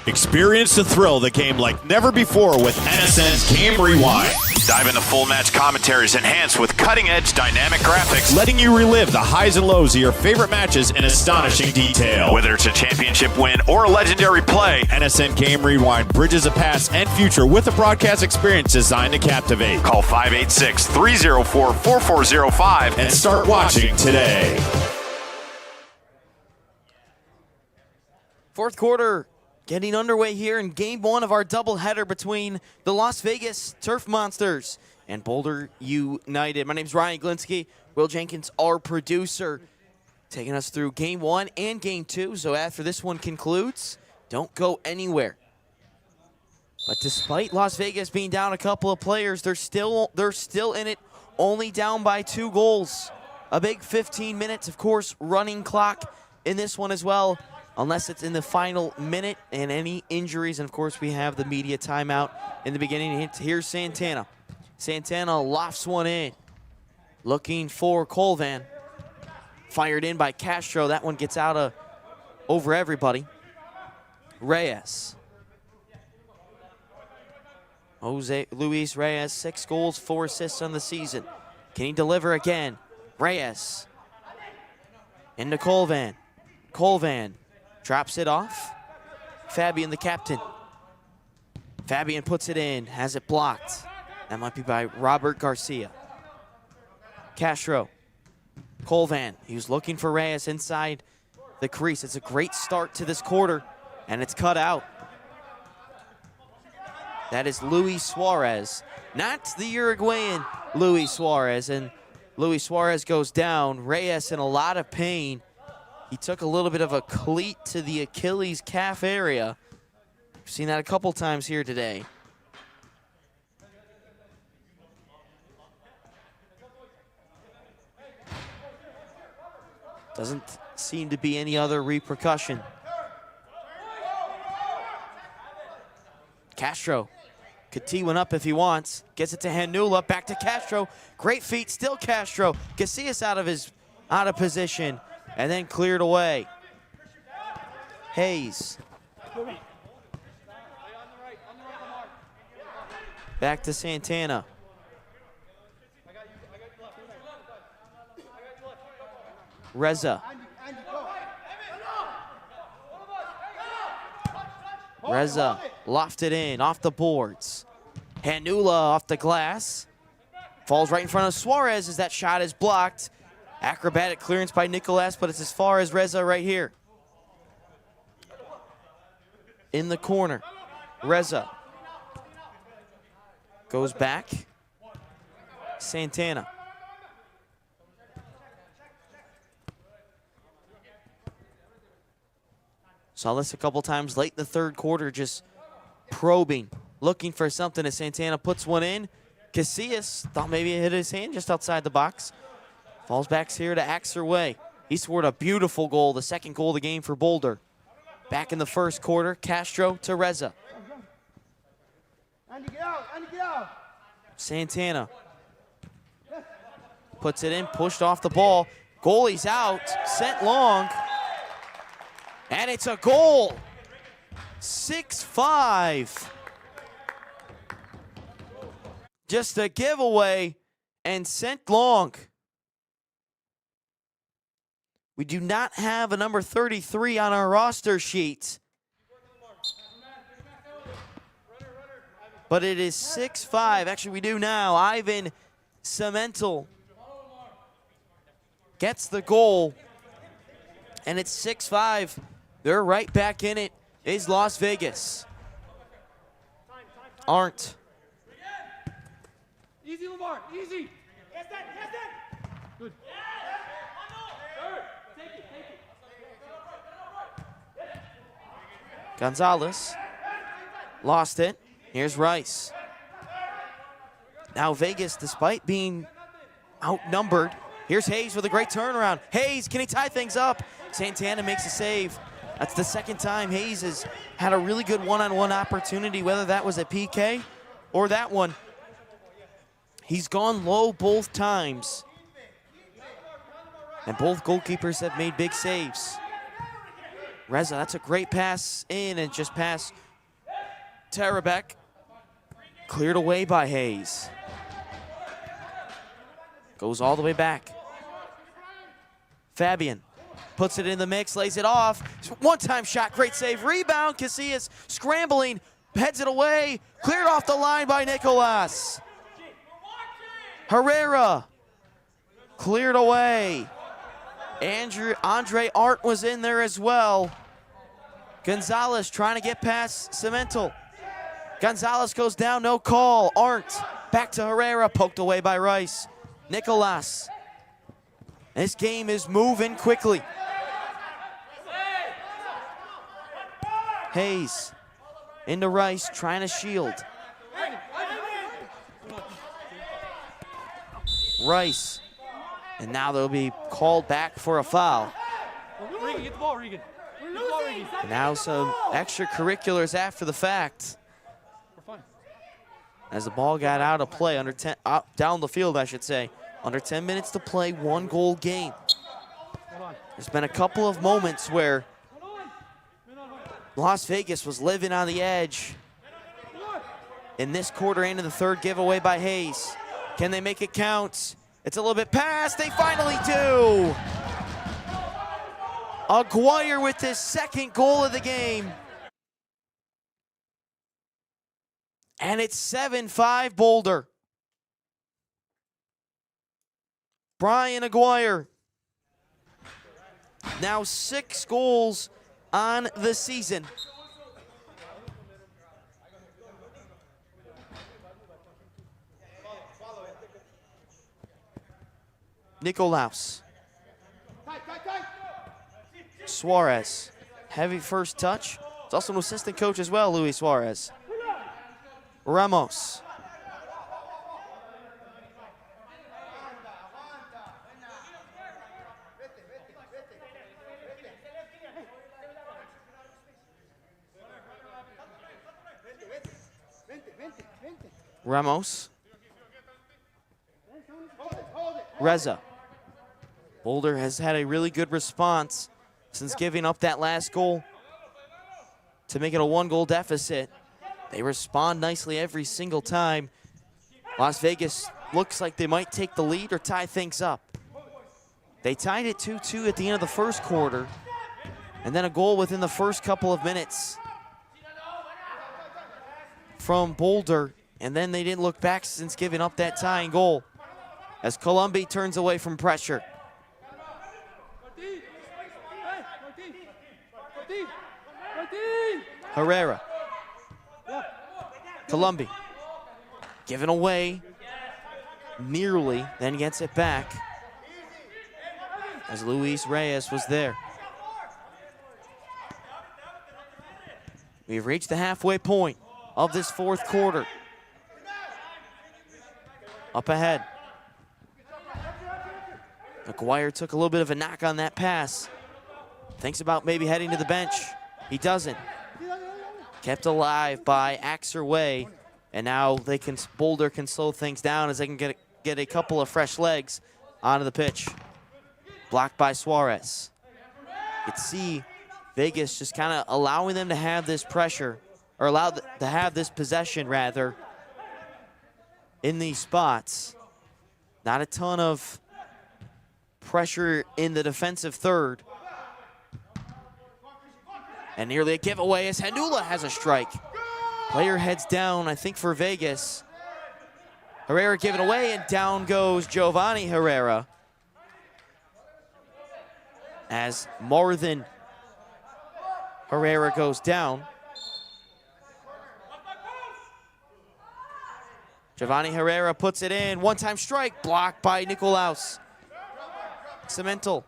Experience the thrill of the game like never before with NSN's Game Rewind. Dive into full match commentaries enhanced with cutting-edge dynamic graphics, letting you relive the highs and lows of your favorite matches in astonishing detail. Whether it's a championship win or a legendary play, NSN Game Rewind bridges a past and future with a broadcast experience designed to captivate. Call 586-304-4405 and start watching today. Fourth quarter getting underway here in game 1 of our doubleheader between the Las Vegas Turf Monsters and Boulder United. My name's Ryan Glinsky. Will Jenkins, our producer, taking us through game 1 and game 2. So after this one concludes, don't go anywhere. But despite Las Vegas being down a couple of players, they're still in it, only down by 2 goals. A big 15 minutes, of course, running clock in this one as well, unless it's in the final minute and any injuries. And, of course, we have the media timeout in the beginning. Here's Santana. Santana lofts one in, looking for Colvan. Fired in by Castro. That one gets out over everybody. Reyes. Luis Reyes, 6 goals, 4 assists on the season. Can he deliver again? Reyes. Into Colvan. Colvan drops it off. Fabian, the captain. Fabian puts it in, has it blocked. That might be by Robert Garcia. Castro. Colvan, he was looking for Reyes inside the crease. It's a great start to this quarter, and it's cut out. That is Luis Suarez, not the Uruguayan Luis Suarez. And Luis Suarez goes down. Reyes in a lot of pain. He took a little bit of a cleat to the Achilles calf area. We've seen that a couple times here today. Doesn't seem to be any other repercussion. Castro could tee one up if he wants. Gets it to Hanula, back to Castro. Great feet, still Castro. Casillas out of position, and then cleared away. Hayes. Back to Santana. Reza. Reza lofted in, off the boards. Hanula off the glass. Falls right in front of Suarez as that shot is blocked. Acrobatic clearance by Nicolas, but it's as far as Reza right here. In the corner, Reza goes back. Santana. Saw this a couple times late in the third quarter, just probing, looking for something as Santana puts one in. Casillas thought maybe it hit his hand just outside the box. Falls back here to Axer Way. He scored a beautiful goal, the second goal of the game for Boulder. Back in the first quarter, Castro to Reza. Andy, get out. Andy, get out. Santana puts it in, pushed off the ball. Goalie's out, sent long. And it's a goal. 6-5. Just a giveaway and sent long. We do not have a number 33 on our roster sheet. But it is 6-5. Actually, we do now. Ivan Cemental gets the goal. And it's 6-5. They're right back in it. Is Las Vegas. Arndt. Easy, Lamar. Easy. Yes, that. Yes, that. Good. Gonzalez lost it. Here's Rice. Now Vegas, despite being outnumbered, here's Hayes with a great turnaround. Hayes, can he tie things up? Santana makes a save. That's the second time Hayes has had a really good one-on-one opportunity, whether that was a PK or that one. He's gone low both times. And both goalkeepers have made big saves. Reza, that's a great pass in and just past Tarabek. Cleared away by Hayes. Goes all the way back. Fabian puts it in the mix, lays it off. One-time shot, great save. Rebound, Casillas scrambling, heads it away. Cleared off the line by Nicolas. Herrera cleared away. Andre Arndt was in there as well. Gonzalez trying to get past Cemental. Gonzalez goes down, no call. Arndt back to Herrera, poked away by Rice. Nicolas. This game is moving quickly. Hayes into Rice, trying to shield. Rice. And now they'll be called back for a foul. Regan, get the ball, Regan. Get the ball, Regan. And now some extracurriculars after the fact. We're fine. As the ball got out of play, under 10, down the field, I should say. Under 10 minutes to play, 1-goal game. There's been a couple of moments where Las Vegas was living on the edge. In this quarter and in the third, giveaway by Hayes. Can they make it count? It's a little bit past. They finally do. Aguirre with his second goal of the game. And it's 7-5 Boulder. Brian Aguirre. Now 6 goals on the season. Nicolaus. Suarez. Heavy first touch. It's also an assistant coach as well, Luis Suarez. Ramos. Ramos. Reza. Boulder has had a really good response since giving up that last goal to make it a 1-goal deficit. They respond nicely every single time. Las Vegas looks like they might take the lead or tie things up. They tied it 2-2 at the end of the first quarter, and then a goal within the first couple of minutes from Boulder And then they didn't look back since giving up that tying goal. As Colombi turns away from pressure. Herrera. Colombi. Given away. Nearly, then gets it back. As Luis Reyes was there. We've reached the halfway point of this fourth quarter. Up ahead. McGuire took a little bit of a knock on that pass. Thinks about maybe heading to the bench. He doesn't. Kept alive by Axer Way. And now Boulder can slow things down as they can get a couple of fresh legs onto the pitch. Blocked by Suarez. You can see Vegas just kind of allowing them to have this pressure, or allowed to have this possession rather, in these spots. Not a ton of pressure in the defensive third. And nearly a giveaway as Hanula has a strike. Player heads down, I think, for Vegas. Herrera given away, and down goes Giovanni Herrera. As more than Herrera goes down. Giovanni Herrera puts it in. One-time strike, blocked by Nicolaus. Cemental.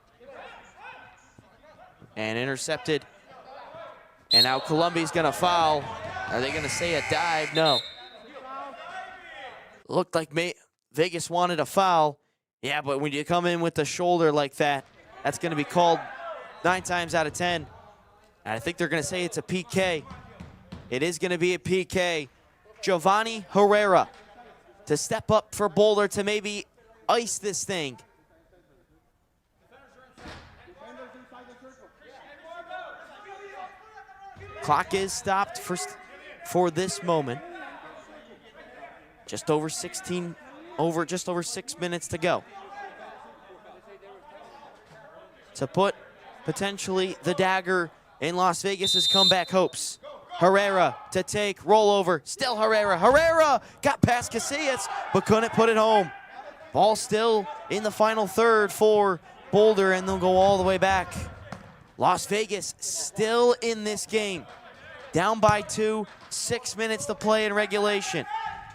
And intercepted. And now Colombi's gonna foul. Are they gonna say a dive? No. Looked like Vegas wanted a foul. Yeah, but when you come in with the shoulder like that, that's gonna be called 9 times out of 10. And I think they're gonna say it's a PK. It is gonna be a PK. Giovanni Herrera to step up for Boulder to maybe ice this thing. Clock is stopped for this moment. Just over 6 minutes to go. To put potentially the dagger in Las Vegas's comeback hopes. Herrera to take, rollover, still Herrera. Herrera got past Casillas, but couldn't put it home. Ball still in the final third for Boulder, and they'll go all the way back. Las Vegas still in this game. Down by 2, 6 minutes to play in regulation.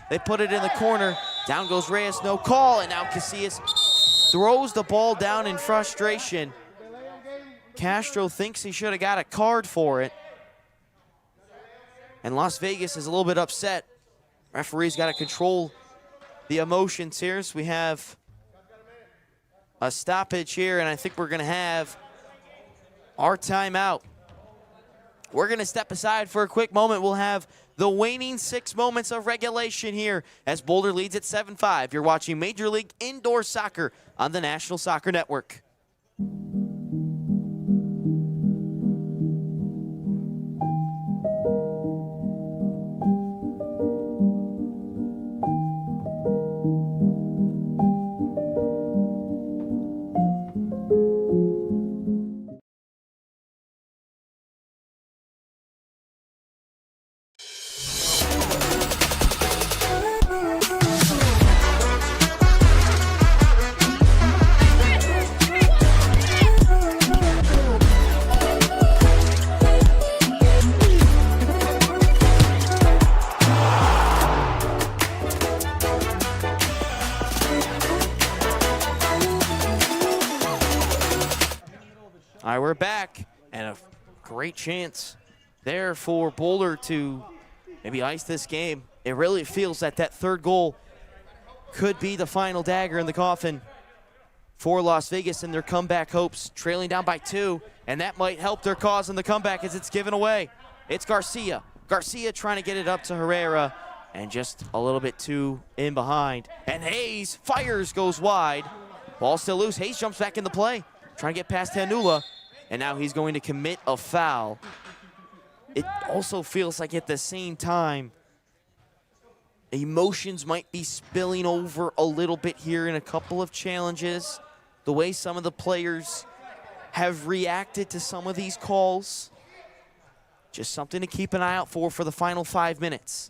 They put it in the corner. Down goes Reyes, no call, and now Casillas throws the ball down in frustration. Castro thinks he should have got a card for it. And Las Vegas is a little bit upset. Referee's got to control the emotions here. So we have a stoppage here, and I think we're going to have our timeout. We're going to step aside for a quick moment. We'll have the waning 6 moments of regulation here as Boulder leads at 7-5. You're watching Major League Indoor Soccer on the National Soccer Network. All right, we're back, and a great chance there for Boulder to maybe ice this game. It really feels that that third goal could be the final dagger in the coffin for Las Vegas and their comeback hopes, trailing down by 2, and that might help their cause in the comeback as it's given away. It's Garcia. Garcia trying to get it up to Herrera, and just a little bit too in behind. And Hayes fires, goes wide. Ball still loose. Hayes jumps back in the play, trying to get past Hanula, and now he's going to commit a foul. It also feels like at the same time, emotions might be spilling over a little bit here in a couple of challenges. The way some of the players have reacted to some of these calls. Just something to keep an eye out for the final 5 minutes.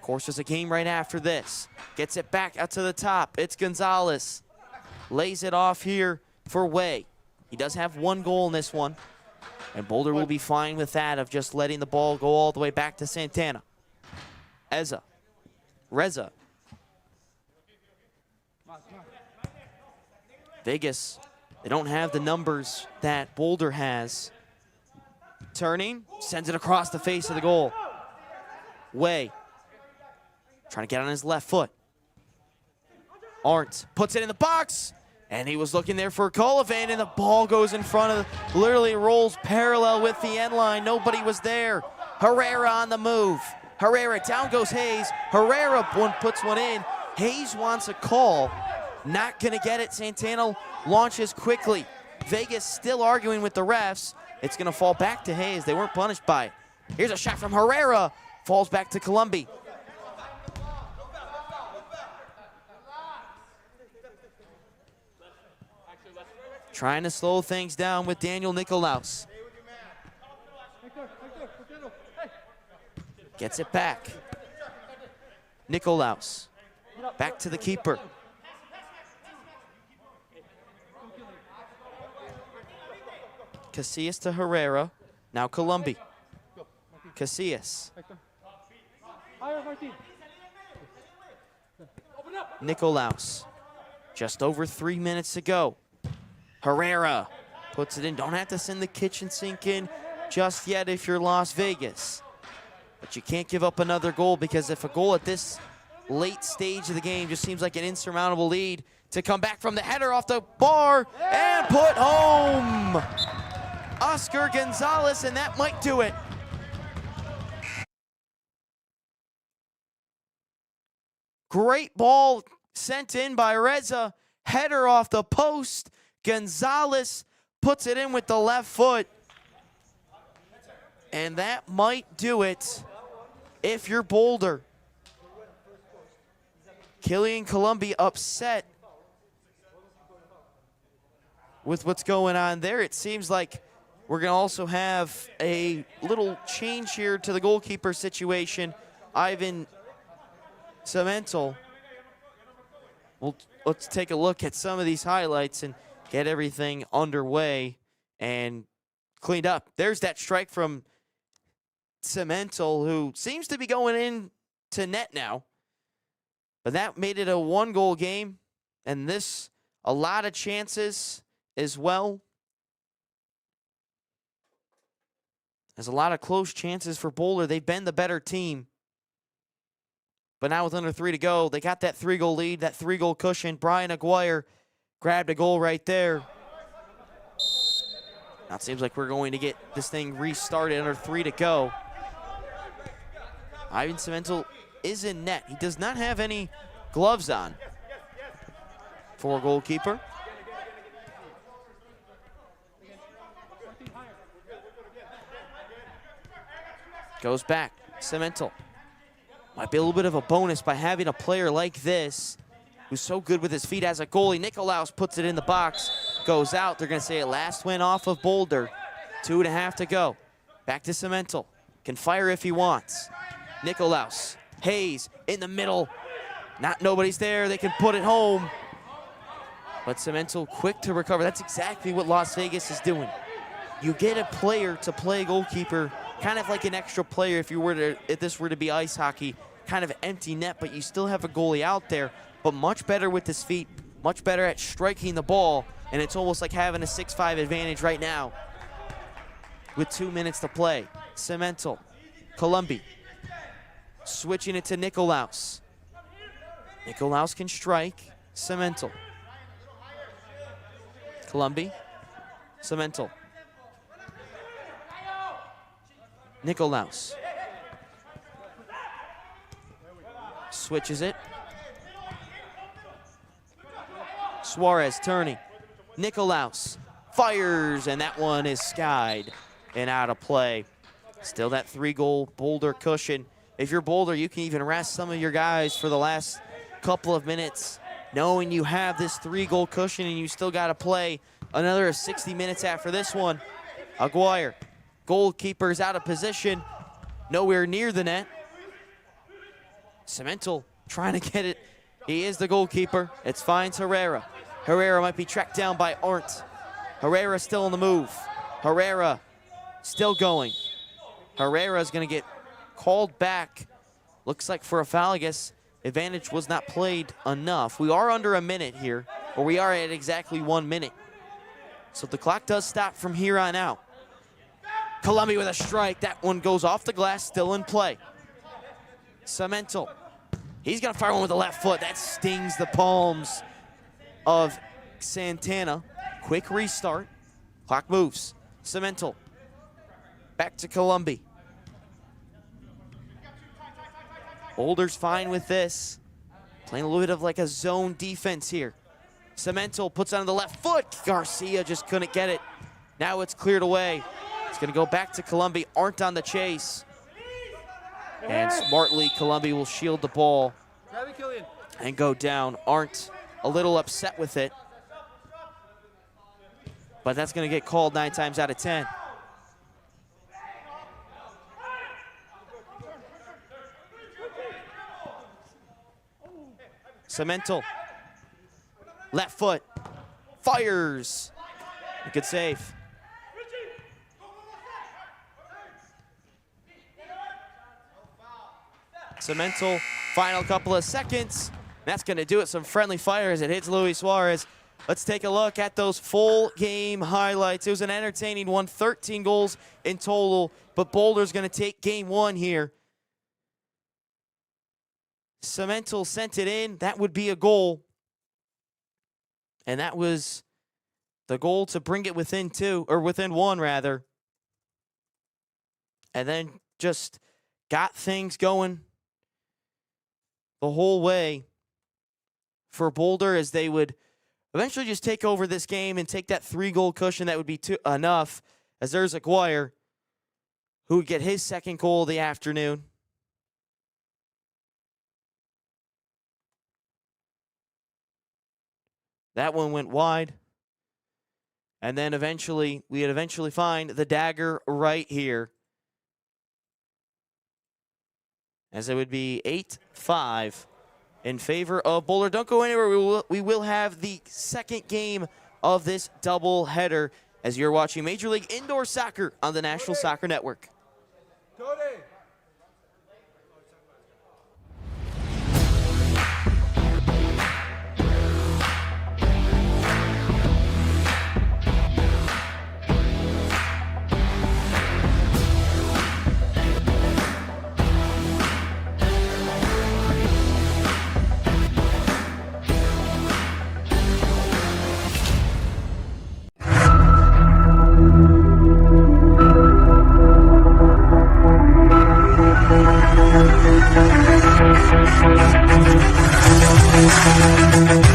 course, there's a game right after this. Gets it back out to the top. It's Gonzalez. Lays it off here for Way. He does have 1 goal in this one. And Boulder will be fine with that of just letting the ball go all the way back to Santana. Reza. Vegas, they don't have the numbers that Boulder has. Turning, sends it across the face of the goal. Way, trying to get on his left foot. Arndt puts it in the box, and he was looking there for Collivan, and the ball goes in front of, literally rolls parallel with the end line. Nobody was there. Herrera on the move. Herrera, down goes Hayes. Herrera puts one in. Hayes wants a call. Not gonna get it. Santana launches quickly. Vegas still arguing with the refs. It's gonna fall back to Hayes. They weren't punished by it. Here's a shot from Herrera. Falls back to Columbi. Trying to slow things down with Daniel Nicolaus. Gets it back. Nicolaus. Back to the keeper. Casillas to Herrera. Now Columbi. Casillas. Nicolaus. Just over 3 minutes to go. Herrera puts it in. Don't have to send the kitchen sink in just yet if you're Las Vegas. But you can't give up another goal, because if a goal at this late stage of the game just seems like an insurmountable lead, to come back from the header off the bar and put home Oscar Gonzalez, and that might do it. Great ball sent in by Reza. Header off the post. Gonzalez puts it in with the left foot. And that might do it if you're Boulder. Killian Columbi upset with what's going on there. It seems like we're going to also have a little change here to the goalkeeper situation. Ivan Cemental. Let's take a look at some of these highlights and get everything underway and cleaned up. There's that strike from Cemental, who seems to be going in to net now. But that made it a 1-goal game, and this, a lot of chances as well. There's a lot of close chances for Boulder. They've been the better team. But now with under 3 to go, they got that 3-goal lead, that 3-goal cushion. Brian Aguirre grabbed a goal right there. Now it seems like we're going to get this thing restarted under 3 to go. Ivan Cemental is in net. He does not have any gloves on for goalkeeper. Goes back. Cemental. Might be a little bit of a bonus by having a player like this who's so good with his feet as a goalie. Nicolaus puts it in the box. Goes out. They're going to say it last win off of Boulder. 2.5 to go. Back to Cemental. Can fire if he wants. Nicolaus. Hayes in the middle. Nobody's there. They can put it home. But Cemental quick to recover. That's exactly what Las Vegas is doing. You get a player to play goalkeeper, kind of like an extra player if this were to be ice hockey, kind of empty net, but you still have a goalie out there, but much better with his feet, much better at striking the ball, and it's almost like having a 6-5 advantage right now with 2 minutes to play. Cemental. Columbi. Switching it to Nicolaus. Nicolaus can strike. Cemental. Columbi. Cemental. Nicolaus. Switches it. Suarez turning. Nicolaus fires, and that one is skied and out of play. Still that 3-goal Boulder cushion. If you're Boulder, you can even rest some of your guys for the last couple of minutes, knowing you have this 3-goal cushion and you still got to play another 60 minutes after this one. Aguirre. Goalkeeper's out of position, nowhere near the net. Cemental trying to get it. He is the goalkeeper. It's finds Herrera. Herrera might be tracked down by Arndt. Herrera still on the move. Herrera still going. Herrera is going to get called back. Looks like for a foul, I guess. Advantage was not played enough. We are under a minute here, or we are at exactly 1 minute. So the clock does stop from here on out. Columbia with a strike. That one goes off the glass, still in play. Cemental. He's going to fire one with the left foot. That stings the palms of Santana. Quick restart. Clock moves. Cemental. Back to Columbia. Boulder's fine with this. Playing a little bit of like a zone defense here. Cemental puts on the left foot. Garcia just couldn't get it. Now it's cleared away. It's going to go back to Columbia. Arndt on the chase. And smartly, Columbia will shield the ball and go down. Arndt a little upset with it. But that's going to get called 9 times out of 10. Cemental. Left foot. Fires. Good save. Cemental, final couple of seconds. That's going to do it. Some friendly fire as it hits Luis Suarez. Let's take a look at those full game highlights. It was an entertaining one, 13 goals in total, but Boulder's going to take game 1 here. Cemental sent it in. That would be a goal. And that was the goal to bring it within 2, or within 1 rather. And then just got things going the whole way for Boulder as they would eventually just take over this game and take that 3-goal cushion. That would be enough, as there's Aguirre who would get his 2nd goal of the afternoon. That one went wide. And then eventually, we'd eventually find the dagger right here, as it would be 8-5 in favor of Boulder. Don't go anywhere. We will have the 2nd game of this doubleheader as you're watching Major League Indoor Soccer on the National Soccer Network. We'll be right back.